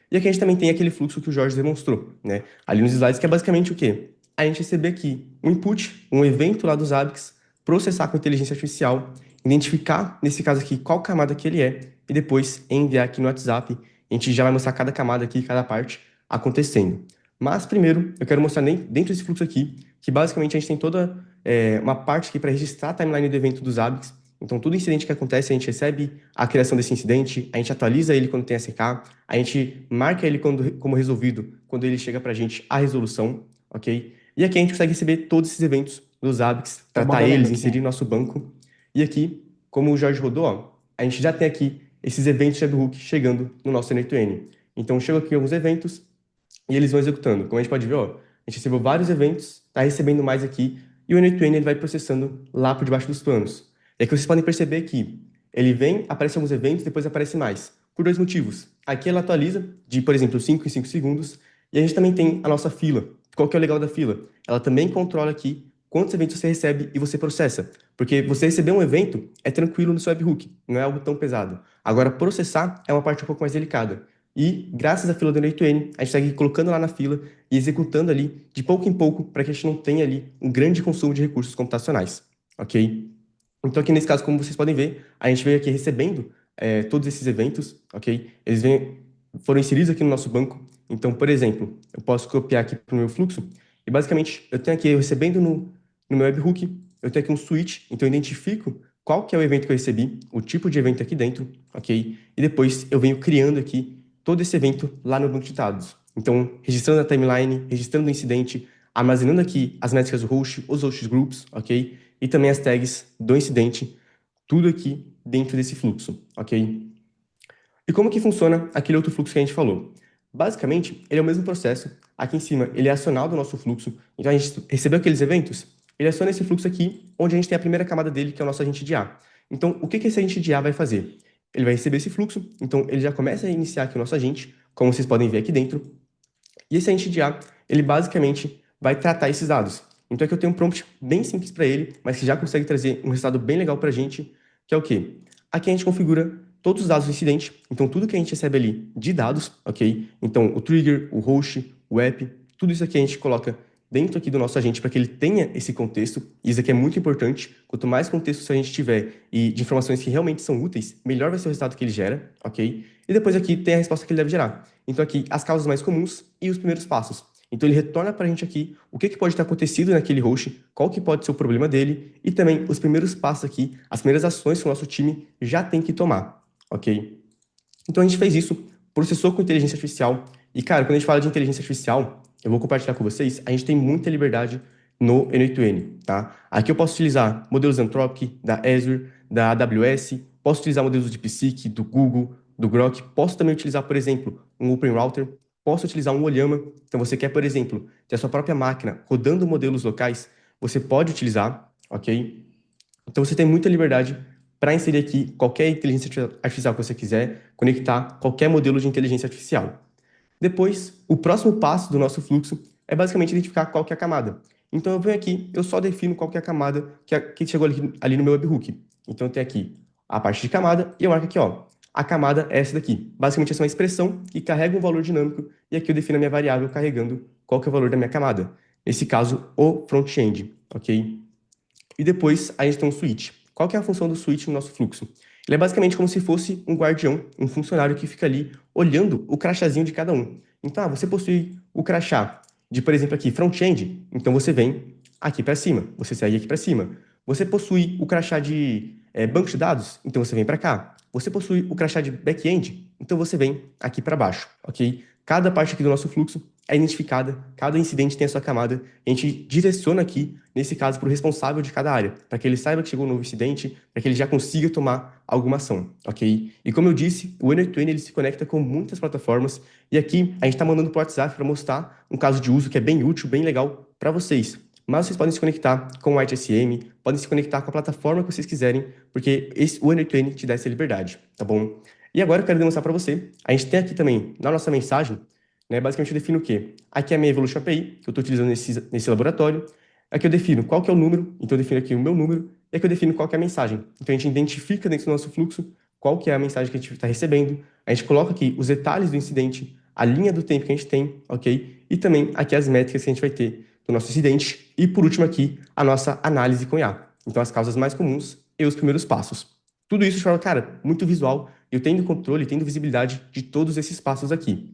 Speaker 16: E aqui a gente também tem aquele fluxo que o Jorge demonstrou, né? Ali nos slides, que é basicamente o quê? A gente receber aqui um input, um evento lá dos ABICs, processar com inteligência artificial, identificar, nesse caso aqui, qual camada que ele é, e depois enviar aqui no WhatsApp. A gente já vai mostrar cada camada aqui, cada parte acontecendo. Mas primeiro, eu quero mostrar dentro desse fluxo aqui, que basicamente a gente tem toda uma parte aqui para registrar a timeline do evento dos ABICs. Então, todo incidente que acontece, a gente recebe a criação desse incidente, a gente atualiza ele quando tem SK, a gente marca ele como resolvido quando ele chega para a gente a resolução, ok? E aqui a gente consegue receber todos esses eventos dos ABICs, tratar eles, inserir no nosso banco. E aqui, como o Jorge rodou, ó, a gente já tem aqui esses eventos de webhook chegando no nosso N2N. Então, chegam aqui alguns eventos e eles vão executando. Como a gente pode ver, ó, a gente recebeu vários eventos, está recebendo mais aqui, e o N2N ele vai processando lá por debaixo dos panos. E aqui vocês podem perceber que ele vem, aparece alguns eventos, depois aparece mais. Por dois motivos. Aqui ela atualiza de, por exemplo, 5 em 5 segundos. E a gente também tem a nossa fila. Qual que é o legal da fila? Ela também controla aqui quantos eventos você recebe e você processa. Porque você receber um evento é tranquilo no seu webhook, não é algo tão pesado. Agora, processar é uma parte um pouco mais delicada. E, graças à fila do N2N, a gente segue colocando lá na fila e executando ali de pouco em pouco para que a gente não tenha ali um grande consumo de recursos computacionais. Ok? Então, aqui nesse caso, como vocês podem ver, a gente veio aqui recebendo todos esses eventos, ok? Eles foram inseridos aqui no nosso banco. Então, por exemplo, eu posso copiar aqui para o meu fluxo e, basicamente, eu tenho aqui eu recebendo no meu webhook, eu tenho aqui um switch, então eu identifico qual que é o evento que eu recebi, o tipo de evento aqui dentro, ok? E depois eu venho criando aqui todo esse evento lá no banco de dados. Então, registrando a timeline, registrando o incidente, armazenando aqui as métricas do host, os host groups, ok? E também as tags do incidente, tudo aqui dentro desse fluxo, ok? E como que funciona aquele outro fluxo que a gente falou? Basicamente, ele é o mesmo processo. Aqui em cima, ele é acionado o nosso fluxo. Então, a gente recebeu aqueles eventos, ele aciona esse fluxo aqui, onde a gente tem a primeira camada dele, que é o nosso agente de A. Então, o que esse agente de A vai fazer? Ele vai receber esse fluxo, então ele já começa a iniciar aqui o nosso agente, como vocês podem ver aqui dentro. E esse agente de A, ele basicamente vai tratar esses dados. Então, aqui eu tenho um prompt bem simples para ele, mas que já consegue trazer um resultado bem legal para a gente, que é o quê? Aqui a gente configura todos os dados do incidente, então tudo que a gente recebe ali de dados, ok? Então, o trigger, o host, o app, tudo isso aqui a gente coloca dentro aqui do nosso agente para que ele tenha esse contexto, e isso aqui é muito importante. Quanto mais contexto a gente tiver e de informações que realmente são úteis, melhor vai ser o resultado que ele gera, ok? E depois aqui tem a resposta que ele deve gerar. Então aqui, as causas mais comuns e os primeiros passos. Então ele retorna para a gente aqui o que pode ter acontecido naquele host, qual que pode ser o problema dele, e também os primeiros passos aqui, as primeiras ações que o nosso time já tem que tomar, ok? Então a gente fez isso, processou com inteligência artificial, e cara, quando a gente fala de inteligência artificial, eu vou compartilhar com vocês, a gente tem muita liberdade no N8N, tá? Aqui eu posso utilizar modelos Anthropic, da Azure, da AWS, posso utilizar modelos de DeepSeek, do Google, do Grok, posso também utilizar, por exemplo, um Open Router, posso utilizar um Oyama. Então você quer, por exemplo, ter a sua própria máquina rodando modelos locais, você pode utilizar, ok? Então você tem muita liberdade para inserir aqui qualquer inteligência artificial que você quiser, conectar qualquer modelo de inteligência artificial. Depois, o próximo passo do nosso fluxo é basicamente identificar qual que é a camada. Então eu venho aqui, eu só defino qual que é a camada que chegou ali no meu webhook. Então eu tenho aqui a parte de camada e eu marco aqui, ó, a camada é essa daqui. Basicamente essa é uma expressão que carrega um valor dinâmico e aqui eu defino a minha variável carregando qual que é o valor da minha camada. Nesse caso, o front-end, ok? E depois a gente tem um switch. Qual que é a função do switch no nosso fluxo? Ele é basicamente como se fosse um guardião, um funcionário que fica ali olhando o crachazinho de cada um. Então, você possui o crachá de, por exemplo, aqui, front-end, então você vem aqui para cima, você segue aqui para cima. Você possui o crachá de banco de dados, então você vem para cá. Você possui o crachá de back-end, então você vem aqui para baixo, ok? Cada parte aqui do nosso fluxo é identificada, cada incidente tem a sua camada, a gente direciona aqui, nesse caso, para o responsável de cada área, para que ele saiba que chegou um novo incidente, para que ele já consiga tomar alguma ação, ok? E como eu disse, o N8N ele se conecta com muitas plataformas, e aqui a gente está mandando para o WhatsApp para mostrar um caso de uso que é bem útil, bem legal para vocês. Mas vocês podem se conectar com o ITSM, podem se conectar com a plataforma que vocês quiserem, porque o N8N te dá essa liberdade, tá bom? E agora eu quero demonstrar para você, a gente tem aqui também, na nossa mensagem, né, basicamente eu defino o quê? Aqui é a minha Evolution API, que eu estou utilizando nesse laboratório. Aqui eu defino qual que é o número, então eu defino aqui o meu número, e aqui eu defino qual que é a mensagem. Então a gente identifica dentro do nosso fluxo qual que é a mensagem que a gente está recebendo, a gente coloca aqui os detalhes do incidente, a linha do tempo que a gente tem, ok? E também aqui as métricas que a gente vai ter do nosso incidente, e por último aqui, a nossa análise com IA. Então as causas mais comuns e os primeiros passos. Tudo isso de forma, cara, muito visual, eu tendo controle, tendo visibilidade de todos esses passos aqui.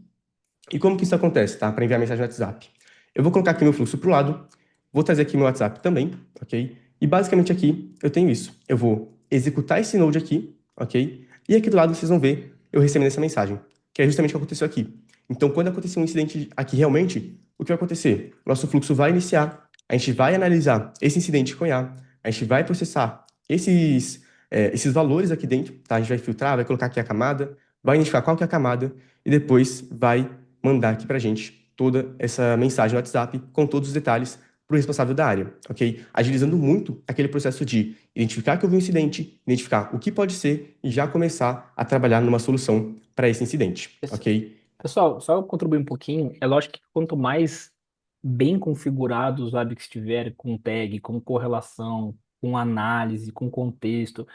Speaker 16: E como que isso acontece, tá? Para enviar mensagem no WhatsApp. Eu vou colocar aqui meu fluxo para o lado, vou trazer aqui meu WhatsApp também, ok? E basicamente aqui eu tenho isso. Eu vou executar esse node aqui, ok? E aqui do lado vocês vão ver eu recebendo essa mensagem, que é justamente o que aconteceu aqui. Então, quando acontecer um incidente aqui realmente, o que vai acontecer? Nosso fluxo vai iniciar, a gente vai analisar esse incidente com IA, a gente vai processar esses valores aqui dentro, tá? A gente vai filtrar, vai colocar aqui a camada, vai identificar qual que é a camada e depois vai mandar aqui pra gente toda essa mensagem no WhatsApp com todos os detalhes para o responsável da área, ok? Agilizando muito aquele processo de identificar que houve um incidente, identificar o que pode ser e já começar a trabalhar numa solução para esse incidente, ok?
Speaker 3: Pessoal, só contribuir um pouquinho, é lógico que quanto mais bem configurados os ABICs estiverem, com tag, com correlação, com análise, com contexto,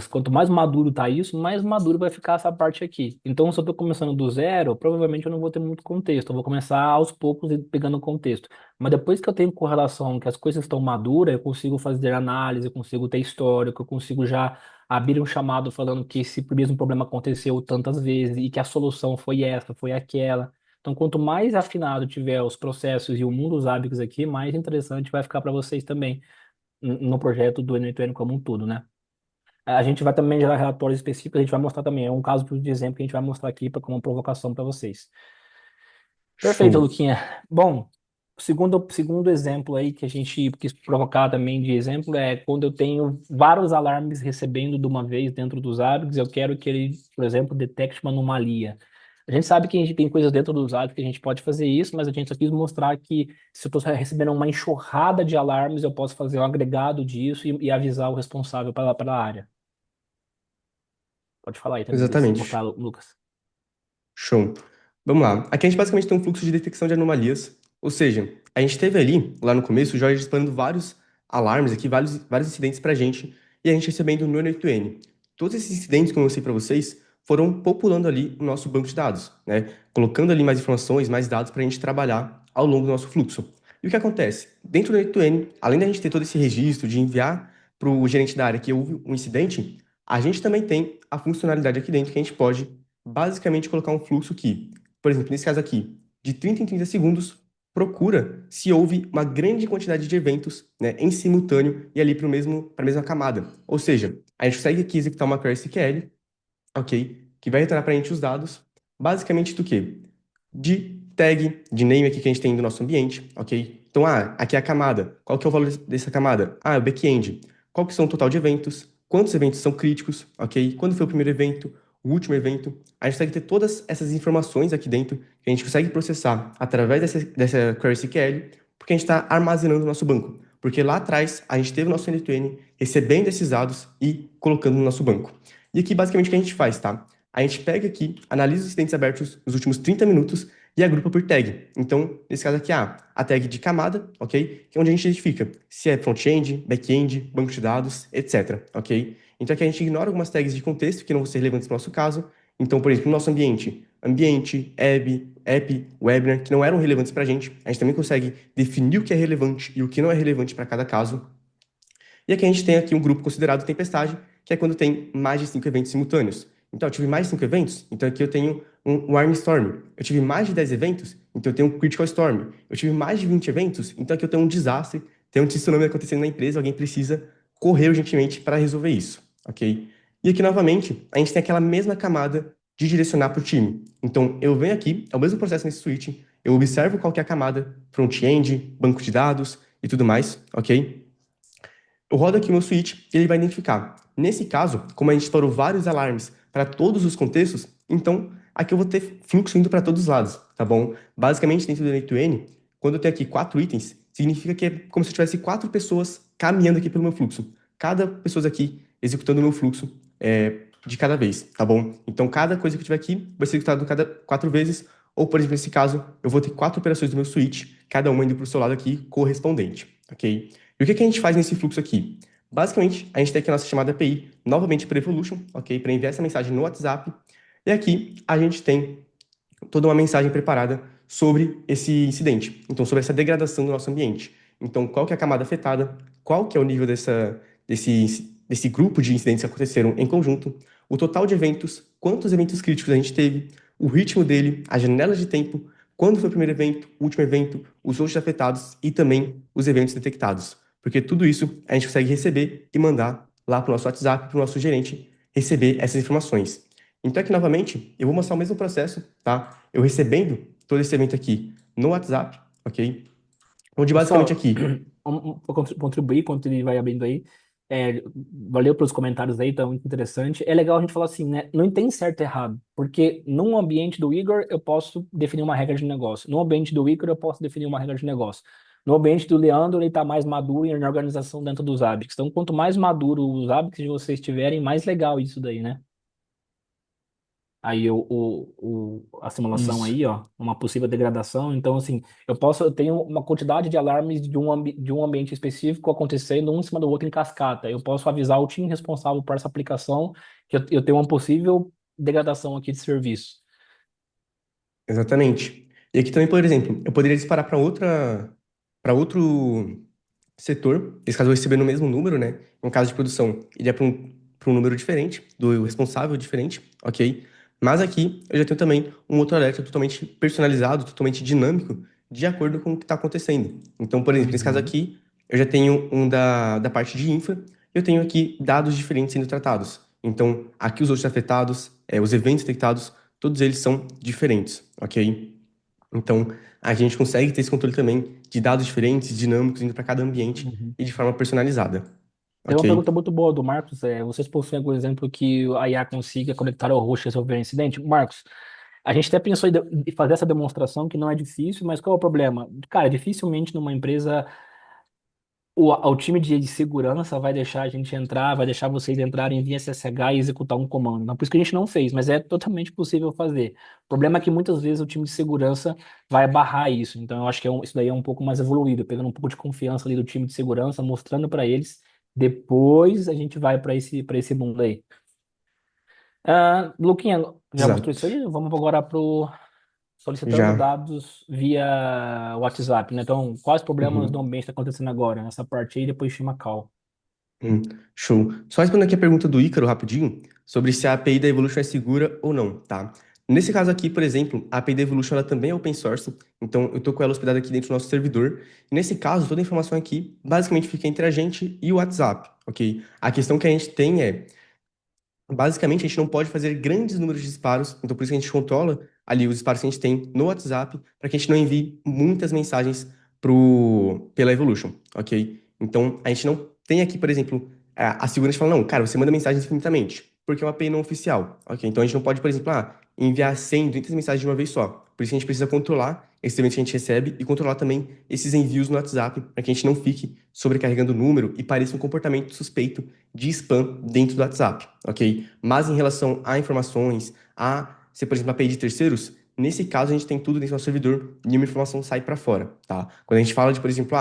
Speaker 3: quanto mais maduro tá isso, mais maduro vai ficar essa parte aqui. Então, se eu estou começando do zero, provavelmente eu não vou ter muito contexto. Eu vou começar aos poucos pegando contexto. Mas depois que eu tenho correlação, que as coisas estão maduras, eu consigo fazer análise, eu consigo ter histórico, eu consigo já abrir um chamado falando que esse mesmo problema aconteceu tantas vezes e que a solução foi essa, foi aquela. Então, quanto mais afinado tiver os processos e o mundo dos Zabbix aqui, mais interessante vai ficar para vocês também no projeto do N8N como um todo, né? A gente vai também gerar relatórios específicos, a gente vai mostrar também, é um caso de exemplo que a gente vai mostrar aqui como provocação para vocês. Perfeito,
Speaker 16: Show.
Speaker 3: Luquinha. Bom, segundo exemplo aí que a gente quis provocar também de exemplo é quando eu tenho vários alarmes recebendo de uma vez dentro dos Zabbix, eu quero que ele, por exemplo, detecte uma anomalia. A gente sabe que a gente tem coisas dentro dos Zabbix que a gente pode fazer isso, mas a gente só quis mostrar que se eu estou recebendo uma enxurrada de alarmes, eu posso fazer um agregado disso e avisar o responsável pela área. Pode falar aí também, se
Speaker 16: Exatamente.
Speaker 3: mostrar, Lucas.
Speaker 16: Show. Vamos lá. Aqui a gente basicamente tem um fluxo de detecção de anomalias. Ou seja, a gente teve ali, lá no começo, o Jorge disparando vários alarmes aqui, vários incidentes pra gente, e a gente recebendo no N8N. Todos esses incidentes, como eu mostrei para vocês, foram populando ali o nosso banco de dados, né? Colocando ali mais informações, mais dados para a gente trabalhar ao longo do nosso fluxo. E o que acontece? Dentro do N8N, além da gente ter todo esse registro de enviar para o gerente da área que houve um incidente, a gente também tem a funcionalidade aqui dentro que a gente pode basicamente colocar um fluxo que, por exemplo, nesse caso aqui, de 30 em 30 segundos, procura se houve uma grande quantidade de eventos, né, em simultâneo e ali para a mesma camada. Ou seja, a gente consegue aqui executar uma query SQL, ok, que vai retornar para a gente os dados, basicamente do quê? De tag, de name aqui que a gente tem do nosso ambiente, ok? Então, aqui é a camada. Qual que é o valor dessa camada? É o back-end. Qual que são o total de eventos? Quantos eventos são críticos, ok? Quando foi o primeiro evento? O último evento? A gente consegue ter todas essas informações aqui dentro que a gente consegue processar através dessa query SQL, porque a gente está armazenando o nosso banco. Porque lá atrás, a gente teve o nosso N8N recebendo esses dados e colocando no nosso banco. E aqui, basicamente, o que a gente faz, tá? A gente pega aqui, analisa os incidentes abertos nos últimos 30 minutos e agrupa por tag. Então, nesse caso aqui, a tag de camada, ok? Que é onde a gente identifica se é front-end, back-end, banco de dados, etc, ok? Então aqui a gente ignora algumas tags de contexto que não vão ser relevantes no nosso caso. Então, por exemplo, no nosso ambiente, app, webinar, que não eram relevantes para a gente também consegue definir o que é relevante e o que não é relevante para cada caso. E aqui a gente tem aqui um grupo considerado tempestade, que é quando tem mais de 5 eventos simultâneos. Então, eu tive mais de 5 eventos, então aqui eu tenho um Warm Storm. Eu tive mais de 10 eventos, então eu tenho um Critical Storm. Eu tive mais de 20 eventos, então aqui eu tenho um desastre, tem um tsunami acontecendo na empresa, alguém precisa correr urgentemente para resolver isso, ok? E aqui, novamente, a gente tem aquela mesma camada de direcionar para o time. Então, eu venho aqui, é o mesmo processo nesse switch, eu observo qual que é a camada, front-end, banco de dados e tudo mais, ok? Eu rodo aqui o meu switch e ele vai identificar. Nesse caso, como a gente disparou vários alarmes para todos os contextos, então aqui eu vou ter fluxo indo para todos os lados, tá bom? Basicamente, dentro do N8N, quando eu tenho aqui 4 itens, significa que é como se eu tivesse 4 pessoas caminhando aqui pelo meu fluxo. Cada pessoa aqui executando o meu fluxo de cada vez, tá bom? Então, cada coisa que eu tiver aqui vai ser executado cada 4 vezes, ou, por exemplo, nesse caso, eu vou ter 4 operações do meu switch, cada uma indo para o seu lado aqui correspondente, ok? E o que a gente faz nesse fluxo aqui? Basicamente, a gente tem aqui a nossa chamada API, novamente para Evolution, ok? Para enviar essa mensagem no WhatsApp. E aqui a gente tem toda uma mensagem preparada sobre esse incidente. Então, sobre essa degradação do nosso ambiente. Então, qual que é a camada afetada? Qual que é o nível desse grupo de incidentes que aconteceram em conjunto? O total de eventos, quantos eventos críticos a gente teve, o ritmo dele, a janela de tempo, quando foi o primeiro evento, o último evento, os outros afetados e também os eventos detectados. Porque tudo isso a gente consegue receber e mandar lá para o nosso WhatsApp, para o nosso gerente, receber essas informações. Então aqui, novamente, eu vou mostrar o mesmo processo, tá? Eu recebendo todo esse evento aqui no WhatsApp, ok? Onde basicamente aqui...
Speaker 3: Para contribuir enquanto ele vai abrindo aí, valeu pelos comentários aí, tá muito interessante. É legal a gente falar assim, né? Não tem certo e errado, porque num ambiente do Igor eu posso definir uma regra de negócio, no ambiente do Igor eu posso definir uma regra de negócio. No ambiente do Leandro, ele está mais maduro na organização dentro dos Zabbix. Então, quanto mais maduro os Zabbix de vocês tiverem, mais legal isso daí, né? Aí a simulação
Speaker 16: Isso.
Speaker 3: aí, ó, uma possível degradação. Então, assim, eu tenho uma quantidade de alarmes de um ambiente específico acontecendo um em cima do outro em cascata. Eu posso avisar o time responsável por essa aplicação que eu tenho uma possível degradação aqui de serviço.
Speaker 16: Exatamente. E aqui também, por exemplo, eu poderia disparar para outro setor, nesse caso eu receber no mesmo número, né? No caso de produção, iria para um número diferente, do responsável diferente, ok? Mas aqui eu já tenho também um outro alerta totalmente personalizado, totalmente dinâmico, de acordo com o que está acontecendo. Então, por exemplo, nesse caso aqui, eu já tenho um da parte de infra, eu tenho aqui dados diferentes sendo tratados. Então, aqui os outros afetados, os eventos detectados, todos eles são diferentes, ok? Então, a gente consegue ter esse controle também de dados diferentes, dinâmicos, indo para cada ambiente e de forma personalizada.
Speaker 3: Tem uma
Speaker 16: Ok?
Speaker 3: pergunta muito boa do Marcos. Vocês possuem algum exemplo que a IA consiga conectar ao host e resolver o incidente? Marcos, a gente até pensou em fazer essa demonstração, que não é difícil, mas qual é o problema? Cara, dificilmente numa empresa o time de segurança vai deixar a gente entrar, vai deixar vocês entrarem via SSH e executar um comando. Não, por isso que a gente não fez, mas é totalmente possível fazer. O problema é que muitas vezes o time de segurança vai barrar isso. Então eu acho que isso daí é um pouco mais evoluído, pegando um pouco de confiança ali do time de segurança, mostrando para eles. Depois a gente vai para esse mundo aí. Luquinha, já mostrou
Speaker 16: Exato.
Speaker 3: isso aí? Vamos agora pro solicitando
Speaker 16: Já.
Speaker 3: dados via WhatsApp, né? Então, quais problemas do
Speaker 16: Uhum.
Speaker 3: ambiente está acontecendo agora? Nessa parte aí, depois chama call.
Speaker 16: Show. Só respondendo aqui a pergunta do Ícaro rapidinho, sobre se a API da Evolution é segura ou não, tá? Nesse caso aqui, por exemplo, a API da Evolution ela também é open source, então eu tô com ela hospedada aqui dentro do nosso servidor. E nesse caso, toda a informação aqui basicamente fica entre a gente e o WhatsApp, ok? A questão que a gente tem é, basicamente, a gente não pode fazer grandes números de disparos, então por isso que a gente controla ali os disparos que a gente tem no WhatsApp, para que a gente não envie muitas mensagens pela Evolution, ok? Então, a gente não tem aqui, por exemplo, a segurança fala, não, cara, você manda mensagens infinitamente, porque é uma API não oficial, ok? Então, a gente não pode, por exemplo, enviar 100, 200 mensagens de uma vez só. Por isso que a gente precisa controlar esses eventos que a gente recebe e controlar também esses envios no WhatsApp, para que a gente não fique sobrecarregando o número e pareça um comportamento suspeito de spam dentro do WhatsApp, ok? Mas em relação a informações, a ser, por exemplo, API de terceiros, nesse caso a gente tem tudo dentro do nosso servidor e nenhuma informação sai para fora, tá? Quando a gente fala de, por exemplo,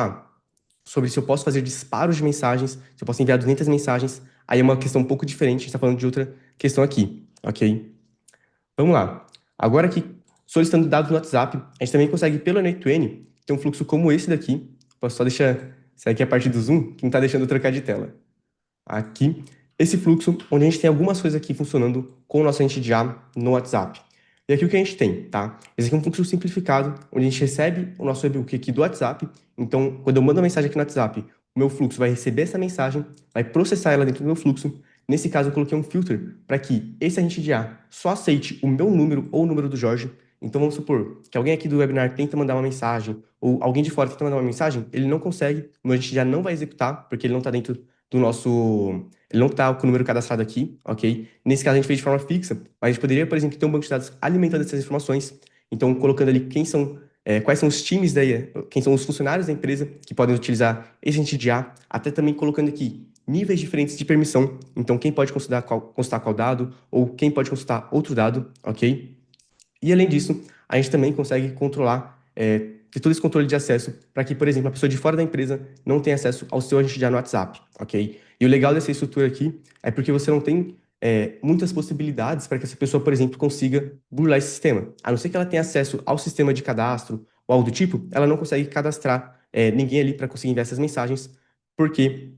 Speaker 16: sobre se eu posso fazer disparos de mensagens, se eu posso enviar 200 mensagens, aí é uma questão um pouco diferente, a gente está falando de outra questão aqui, ok? Vamos lá. Agora aqui, solicitando dados no WhatsApp, a gente também consegue, pelo N8N, ter um fluxo como esse daqui. Posso só deixar... Isso aqui é a parte do Zoom, que não está deixando eu trocar de tela. Aqui, esse fluxo, onde a gente tem algumas coisas aqui funcionando com o nosso agente de IA no WhatsApp. E aqui o que a gente tem, tá? Esse aqui é um fluxo simplificado, onde a gente recebe o nosso webhook aqui do WhatsApp. Então, quando eu mando uma mensagem aqui no WhatsApp, o meu fluxo vai receber essa mensagem, vai processar ela dentro do meu fluxo. Nesse caso, eu coloquei um filter para que esse agente de IA só aceite o meu número ou o número do Jorge. Então, vamos supor que alguém aqui do webinar tenta mandar uma mensagem, ou alguém de fora tenta mandar uma mensagem, ele não consegue, o meu agente de IA não vai executar, porque ele não está dentro do nosso... Ele não está com o número cadastrado aqui, ok? Nesse caso, a gente fez de forma fixa, mas a gente poderia, por exemplo, ter um banco de dados alimentando essas informações. Então, colocando ali quais são os times quem são os funcionários da empresa que podem utilizar esse agente de IA, até também colocando aqui níveis diferentes de permissão. Então, quem pode consultar qual dado, ou quem pode consultar outro dado, ok? E, além disso, a gente também consegue controlar, ter todo esse controle de acesso para que, por exemplo, a pessoa de fora da empresa não tenha acesso ao seu agente de IA no WhatsApp, ok? E o legal dessa estrutura aqui é porque você não tem muitas possibilidades para que essa pessoa, por exemplo, consiga burlar esse sistema. A não ser que ela tenha acesso ao sistema de cadastro ou algo do tipo, ela não consegue cadastrar ninguém ali para conseguir enviar essas mensagens, porque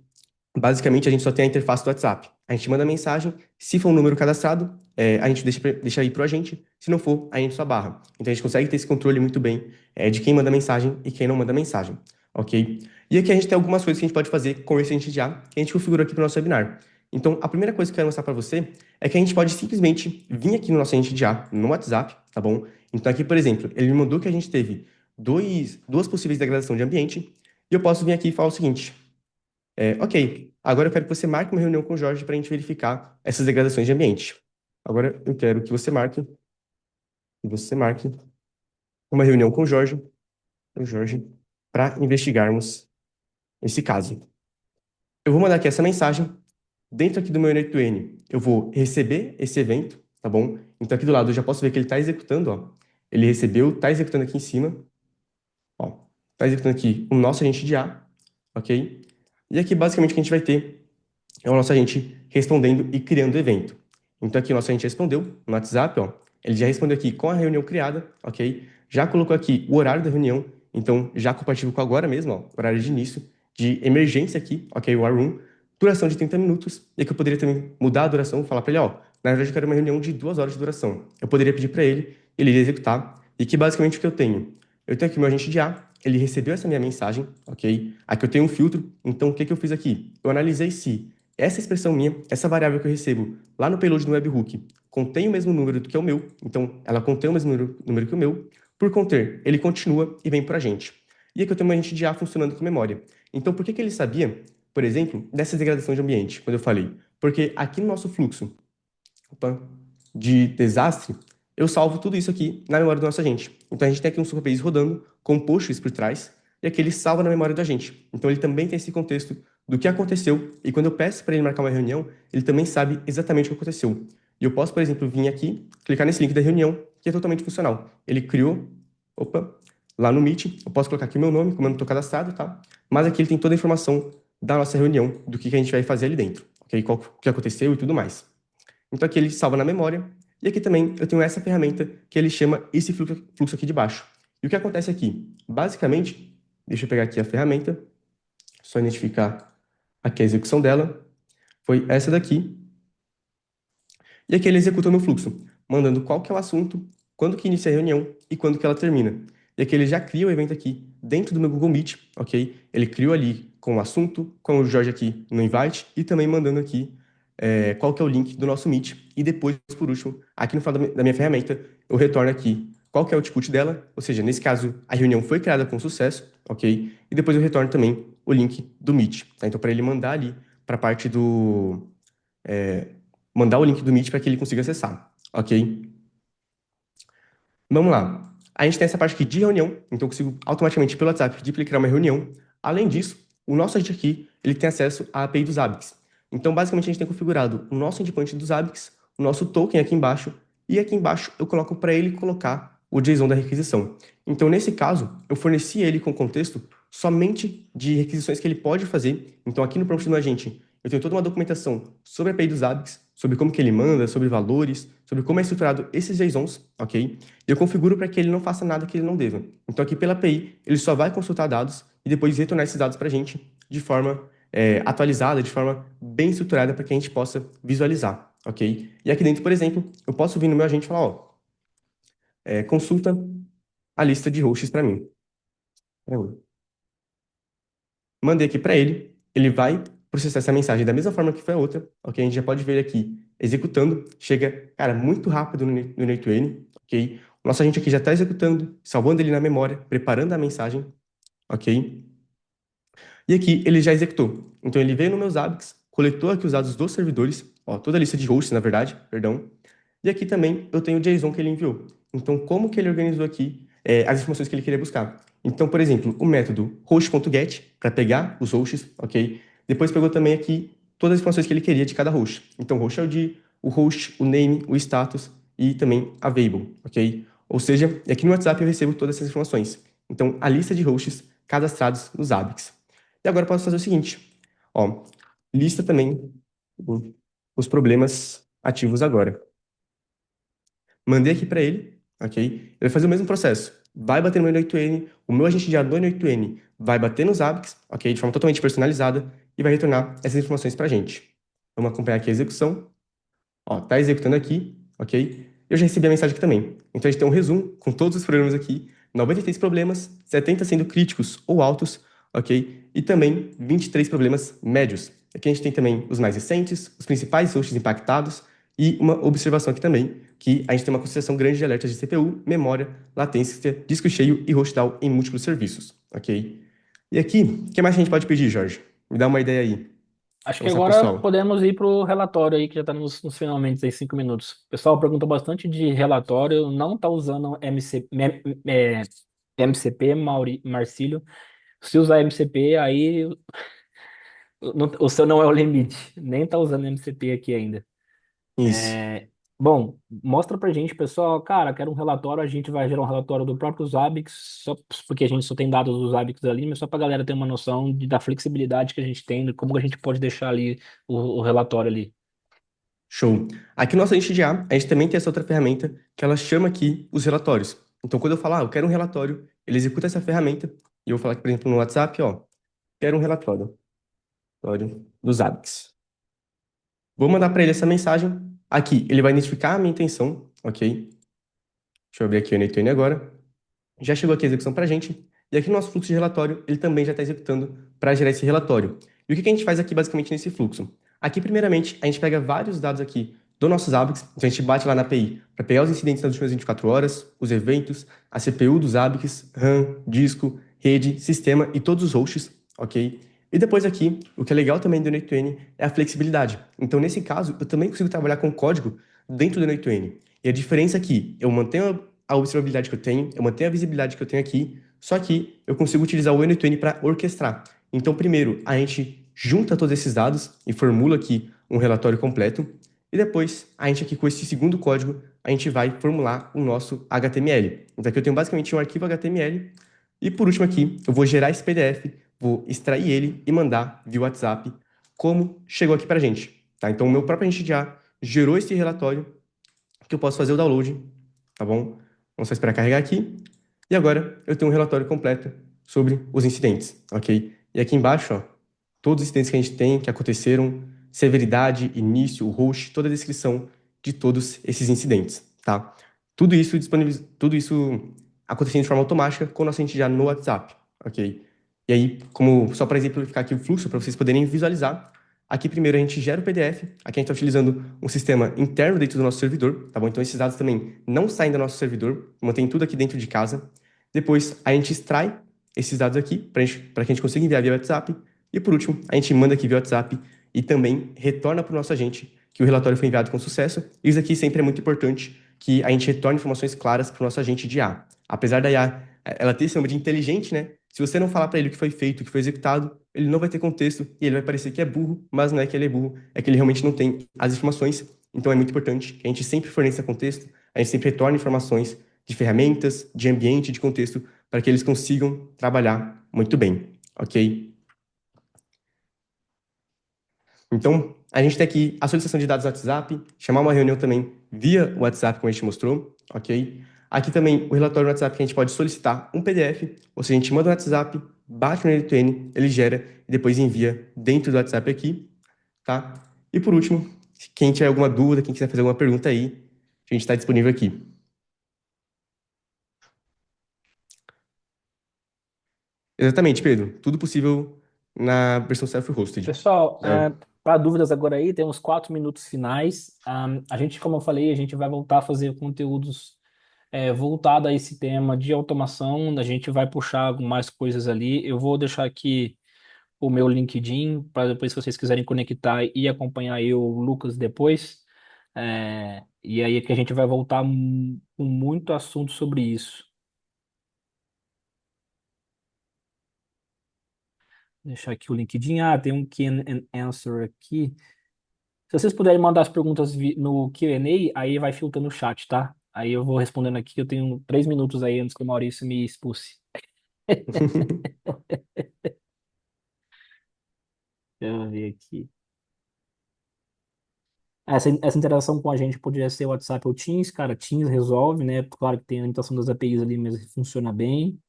Speaker 16: basicamente a gente só tem a interface do WhatsApp. A gente manda a mensagem, se for um número cadastrado, a gente deixa aí pro agente, se não for, a gente só barra. Então a gente consegue ter esse controle muito bem de quem manda mensagem e quem não manda mensagem, ok? E aqui a gente tem algumas coisas que a gente pode fazer com esse agente de IA, que a gente configurou aqui para o nosso webinar. Então, a primeira coisa que eu quero mostrar para você é que a gente pode simplesmente vir aqui no nosso agente de IA, no WhatsApp, tá bom? Então aqui, por exemplo, ele me mandou que a gente teve duas possíveis degradação de ambiente, e eu posso vir aqui e falar o seguinte, ok, agora eu quero que você marque uma reunião com o Jorge para a gente verificar essas degradações de ambiente. Agora eu quero que você marque uma reunião com o Jorge, para investigarmos esse caso. Eu vou mandar aqui essa mensagem. Dentro aqui do meu N8N, eu vou receber esse evento, tá bom? Então aqui do lado eu já posso ver que ele está executando, ó. Ele recebeu, está executando aqui em cima. Ó, está executando aqui o nosso agente de IA, ok? E aqui basicamente o que a gente vai ter é o nosso agente respondendo e criando o evento. Então aqui o nosso agente respondeu no WhatsApp, ó. Ele já respondeu aqui com a reunião criada, ok? Já colocou aqui o horário da reunião, então já compatível com agora mesmo, ó, horário de início, de emergência aqui, ok? O War Room, duração de 30 minutos, e aqui eu poderia também mudar a duração, falar para ele, ó, na verdade eu quero uma reunião de 2 horas de duração. Eu poderia pedir para ele, ele iria executar, e aqui basicamente o que eu tenho? Eu tenho aqui o meu agente de IA, ele recebeu essa minha mensagem, ok? Aqui eu tenho um filtro, então o que eu fiz aqui? Eu analisei se essa expressão minha, essa variável que eu recebo lá no payload no webhook, contém o mesmo número do que o meu, então ela contém o mesmo número que o meu, por conter, ele continua e vem para a gente. E aqui eu tenho uma agente de IA funcionando com memória. Então por que ele sabia, por exemplo, dessa degradação de ambiente, quando eu falei? Porque aqui no nosso fluxo de desastre, eu salvo tudo isso aqui na memória do nosso agente. Então a gente tem aqui um Supabase rodando com pushes por trás, e aqui ele salva na memória do agente. Então ele também tem esse contexto do que aconteceu, e quando eu peço para ele marcar uma reunião, ele também sabe exatamente o que aconteceu. E eu posso, por exemplo, vir aqui, clicar nesse link da reunião, que é totalmente funcional. Ele criou, lá no Meet, eu posso colocar aqui o meu nome, como eu não estou cadastrado, tá? Mas aqui ele tem toda a informação da nossa reunião, do que a gente vai fazer ali dentro, ok? O que aconteceu e tudo mais. Então aqui ele salva na memória, e aqui também eu tenho essa ferramenta que ele chama esse fluxo aqui de baixo. E o que acontece aqui? Basicamente, deixa eu pegar aqui a ferramenta, só identificar aqui a execução dela, foi essa daqui. E aqui ele executa o meu fluxo, mandando qual que é o assunto, quando que inicia a reunião e quando que ela termina. E aqui ele já cria o evento aqui dentro do meu Google Meet, ok? Ele criou ali com o assunto, com o Jorge aqui no invite e também mandando aqui qual que é o link do nosso Meet. E depois, por último, aqui no final da minha ferramenta, eu retorno aqui qual que é o output dela, ou seja, nesse caso, a reunião foi criada com sucesso, ok? E depois eu retorno também o link do Meet, tá? Então, para ele mandar ali para a parte do... mandar o link do Meet para que ele consiga acessar, ok? Vamos lá. A gente tem essa parte aqui de reunião, então eu consigo automaticamente pelo WhatsApp pedir para ele criar uma reunião. Além disso, o nosso agente aqui, ele tem acesso à API dos Zabbix. Então, basicamente, a gente tem configurado o nosso endpoint dos Zabbix, o nosso token aqui embaixo, e aqui embaixo eu coloco para ele colocar o JSON da requisição. Então, nesse caso, eu forneci ele com contexto somente de requisições que ele pode fazer. Então, aqui no prompt do meu agente, eu tenho toda uma documentação sobre a API dos Zabbix, sobre como que ele manda, sobre valores, sobre como é estruturado esses JSONs, ok? E eu configuro para que ele não faça nada que ele não deva. Então, aqui pela API, ele só vai consultar dados e depois retornar esses dados para a gente de forma atualizada, de forma bem estruturada para que a gente possa visualizar, ok? E aqui dentro, por exemplo, eu posso vir no meu agente e falar, ó, consulta a lista de hosts para mim. Mandei aqui para ele, ele vai processar essa mensagem da mesma forma que foi a outra, ok? A gente já pode ver aqui executando, chega, cara, muito rápido no N8N, ok? O nosso agente aqui já está executando, salvando ele na memória, preparando a mensagem, ok? E aqui ele já executou. Então ele veio no meu Zabbix, coletou aqui os dados dos servidores, ó, toda a lista de hosts, na verdade, perdão. E aqui também eu tenho o JSON que ele enviou. Então como que ele organizou aqui as informações que ele queria buscar? Então, por exemplo, o método host.get, para pegar os hosts, ok? Depois pegou também aqui todas as informações que ele queria de cada host. Então, host ID, o host, o name, o status e também a variable, ok? Ou seja, aqui no WhatsApp eu recebo todas essas informações. Então, a lista de hosts cadastrados nos Zabbix. E agora eu posso fazer o seguinte, ó, lista também os problemas ativos agora. Mandei aqui para ele, ok? Ele vai fazer o mesmo processo. Vai bater no N8N, o meu agente de IA do N8N vai bater nos Zabbix, ok? De forma totalmente personalizada e vai retornar essas informações para a gente. Vamos acompanhar aqui a execução. Ó, tá executando aqui, ok? Eu já recebi a mensagem aqui também. Então a gente tem um resumo com todos os problemas aqui, 93 problemas, 70 sendo críticos ou altos, ok? E também 23 problemas médios. Aqui a gente tem também os mais recentes, os principais hosts impactados e uma observação aqui também, que a gente tem uma concentração grande de alertas de CPU, memória, latência, disco cheio e host down em múltiplos serviços, ok? E aqui, o que mais a gente pode pedir, Jorge? Me dá uma ideia aí.
Speaker 3: Acho que
Speaker 16: Vamos lá,
Speaker 3: agora
Speaker 16: pessoal.
Speaker 3: podemos ir para o relatório aí, que já está nos finalmente aí, 5 minutos. O pessoal pergunta bastante de relatório, não está usando MCP, Marcílio. Se usar MCP, aí o seu não é o limite. Nem está usando MCP aqui ainda.
Speaker 16: Isso.
Speaker 3: Bom, mostra pra gente, pessoal, cara, quero um relatório, a gente vai gerar um relatório do próprio Zabbix, só porque a gente só tem dados dos Zabbix ali, mas só pra galera ter uma noção da flexibilidade que a gente tem, de como a gente pode deixar ali o relatório ali.
Speaker 16: Show. Aqui no nosso agente de IA, a gente também tem essa outra ferramenta que ela chama aqui os relatórios. Então, quando eu falar, eu quero um relatório, ele executa essa ferramenta e eu vou falar aqui, por exemplo, no WhatsApp, ó, quero um relatório. relatório dos Zabbix. Vou mandar para ele essa mensagem. Aqui, ele vai identificar a minha intenção, ok? Deixa eu abrir aqui o N8N agora. Já chegou aqui a execução para a gente. E aqui no nosso fluxo de relatório, ele também já está executando para gerar esse relatório. E o que a gente faz aqui basicamente nesse fluxo? Aqui, primeiramente, a gente pega vários dados aqui do nosso Zabbix. Então, a gente bate lá na API para pegar os incidentes das últimas 24 horas, os eventos, a CPU do Zabbix, RAM, disco, rede, sistema e todos os hosts, ok? E depois aqui, o que é legal também do N8N é a flexibilidade. Então, nesse caso, eu também consigo trabalhar com código dentro do N8N. E a diferença aqui, eu mantenho a observabilidade que eu tenho, eu mantenho a visibilidade que eu tenho aqui, só que eu consigo utilizar o N8N para orquestrar. Então, primeiro, a gente junta todos esses dados e formula aqui um relatório completo, e depois, a gente aqui com esse segundo código, a gente vai formular o nosso HTML. Então, aqui eu tenho basicamente um arquivo HTML, e por último aqui, eu vou gerar esse PDF, vou extrair ele e mandar via WhatsApp como chegou aqui para a gente. Tá? Então, o meu próprio agente já gerou esse relatório que eu posso fazer o download, tá bom? Vamos só esperar carregar aqui. E agora eu tenho um relatório completo sobre os incidentes, ok? E aqui embaixo, ó, todos os incidentes que a gente tem, que aconteceram, severidade, início, o host, toda a descrição de todos esses incidentes, tá? Tudo isso acontecendo de forma automática com o nosso agente já no WhatsApp, ok? E aí, só para exemplificar aqui o fluxo, para vocês poderem visualizar, aqui primeiro a gente gera o PDF, aqui a gente está utilizando um sistema interno dentro do nosso servidor, tá bom? Então esses dados também não saem do nosso servidor, mantém tudo aqui dentro de casa. Depois a gente extrai esses dados aqui para que a gente consiga enviar via WhatsApp. E por último, a gente manda aqui via WhatsApp e também retorna para o nosso agente que o relatório foi enviado com sucesso. Isso aqui sempre é muito importante, que a gente retorne informações claras para o nosso agente de IA. Apesar da IA, ela ter esse nome de inteligente, né? Se você não falar para ele o que foi feito, o que foi executado, ele não vai ter contexto e ele vai parecer que é burro, mas não é que ele é burro, é que ele realmente não tem as informações. Então é muito importante que a gente sempre forneça contexto, a gente sempre retorne informações de ferramentas, de ambiente, de contexto, para que eles consigam trabalhar muito bem, ok? Então, a gente tem aqui a solicitação de dados no WhatsApp, chamar uma reunião também via WhatsApp, como a gente mostrou, ok? Aqui também o relatório no WhatsApp que a gente pode solicitar um PDF, ou seja, a gente manda no WhatsApp, bate no N8N, ele gera e depois envia dentro do WhatsApp aqui, tá? E por último, quem tiver alguma dúvida, quem quiser fazer alguma pergunta aí, a gente está disponível aqui. Exatamente, Pedro. Tudo possível na versão self-hosted.
Speaker 3: Pessoal, para dúvidas agora aí, tem uns 4 minutos finais. A gente, como eu falei, a gente vai voltar a fazer conteúdos voltado a esse tema de automação. A gente vai puxar mais coisas ali. Eu vou deixar aqui o meu LinkedIn para depois, se vocês quiserem conectar e acompanhar eu, o Lucas, depois. E aí é que a gente vai voltar com muito assunto sobre isso. Deixar aqui o LinkedIn. Tem um Q&A aqui. Se vocês puderem mandar as perguntas no Q&A, aí vai filtrando o chat, tá? Aí eu vou respondendo aqui. Eu tenho 3 minutos aí antes que o Maurício me expulse. Deixa eu ver aqui. Essa interação com a gente poderia ser WhatsApp ou Teams, cara. Teams resolve, né? Claro que tem a limitação das APIs ali, mas funciona bem.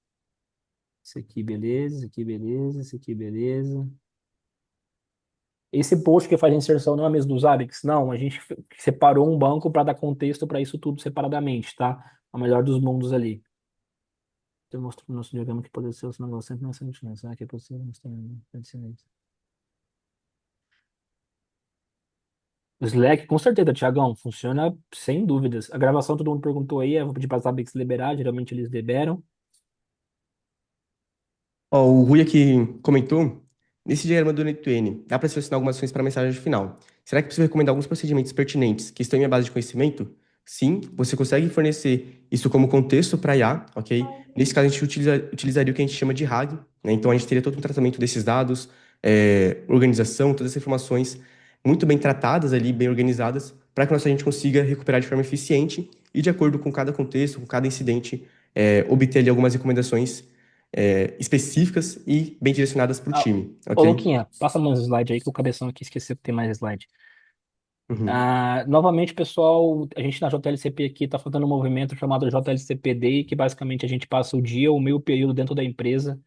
Speaker 3: Isso aqui, beleza. Isso aqui, beleza. Isso aqui, beleza. Esse post que faz a inserção não é mesmo dos Zabbix? Não, a gente separou um banco para dar contexto para isso tudo separadamente, tá? O melhor dos mundos ali. Eu mostro no nosso diagrama que pode ser o negócio sempre nessa notícia. Será que é possível mostrar? O Slack, com certeza, Thiagão, funciona sem dúvidas. A gravação, todo mundo perguntou aí, eu vou pedir para os Zabbix liberar, geralmente eles liberam.
Speaker 16: Ó, o Rui aqui comentou, nesse diagrama do N8N, dá para selecionar algumas ações para a mensagem final. Será que é possível recomendar alguns procedimentos pertinentes que estão em minha base de conhecimento? Sim, você consegue fornecer isso como contexto para IA, ok? Nesse caso, a gente utilizaria o que a gente chama de RAG, né? Então, a gente teria todo um tratamento desses dados, organização, todas essas informações muito bem tratadas ali, bem organizadas, para que a gente consiga recuperar de forma eficiente e, de acordo com cada contexto, com cada incidente, obter ali algumas recomendações específicas e bem direcionadas para o time.
Speaker 3: Ô,
Speaker 16: Ok?
Speaker 3: Luquinha, passa mais slide aí, que o cabeção aqui esqueceu que tem mais slide. Novamente, pessoal, a gente na JLCP aqui está fazendo um movimento chamado JLCP Day, que basicamente a gente passa o dia, o meio período dentro da empresa,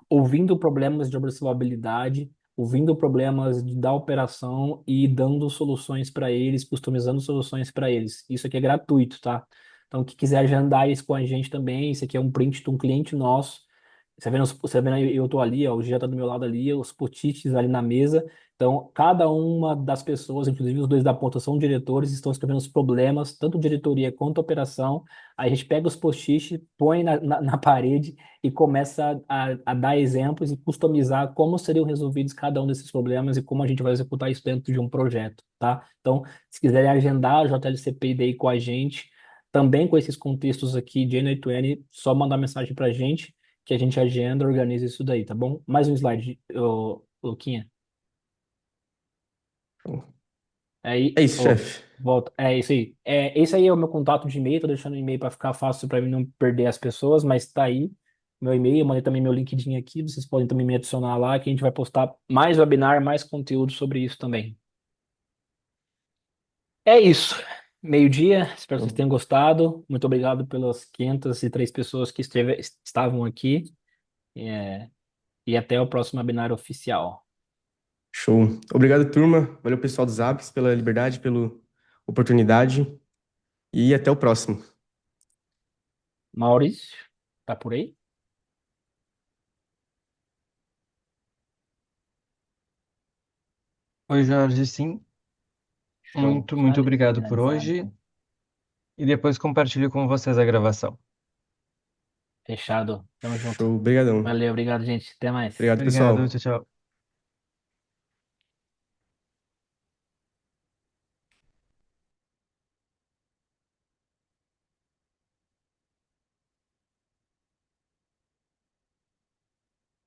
Speaker 3: ouvindo problemas de observabilidade, ouvindo problemas da operação e dando soluções para eles, customizando soluções para eles. Isso aqui é gratuito, tá? Então, quem quiser agendar isso com a gente também, isso aqui é um print de um cliente nosso. Você vendo eu tô ali, ó, o Gia tá do meu lado ali, os post-its ali na mesa. Então, cada uma das pessoas, inclusive os dois da ponta, são diretores, estão escrevendo os problemas, tanto diretoria quanto operação. Aí a gente pega os post-its, põe na parede e começa a dar exemplos e customizar como seriam resolvidos cada um desses problemas e como a gente vai executar isso dentro de um projeto, tá? Então, se quiserem agendar a JLCP daí com a gente, também com esses contextos aqui de N8N, só mandar mensagem pra gente que a gente agenda, organiza isso daí, tá bom? Mais um slide, Luquinha. Aí,
Speaker 16: É isso, chefe.
Speaker 3: volta. É isso aí. Esse aí é o meu contato de e-mail, tô deixando o e-mail para ficar fácil para mim não perder as pessoas, mas tá aí meu e-mail, eu mandei também meu LinkedIn aqui, vocês podem também me adicionar lá, que a gente vai postar mais webinar, mais conteúdo sobre isso também. É isso. Meio-dia, espero que vocês tenham gostado. Muito obrigado pelas 503 pessoas que estavam aqui. É, e até o próximo webinar oficial.
Speaker 16: Show. Obrigado, turma. Valeu, pessoal dos Apps, pela liberdade, pela oportunidade. E até o próximo.
Speaker 3: Maurício, tá por aí?
Speaker 15: Oi, Jorge, sim.
Speaker 3: Show.
Speaker 15: Muito obrigado por hoje. E depois compartilho com vocês a gravação.
Speaker 3: Fechado. Tamo junto.
Speaker 16: Show. Obrigadão.
Speaker 3: Valeu, obrigado, gente. Até mais.
Speaker 16: Obrigado, pessoal.
Speaker 15: Obrigado, tchau, tchau.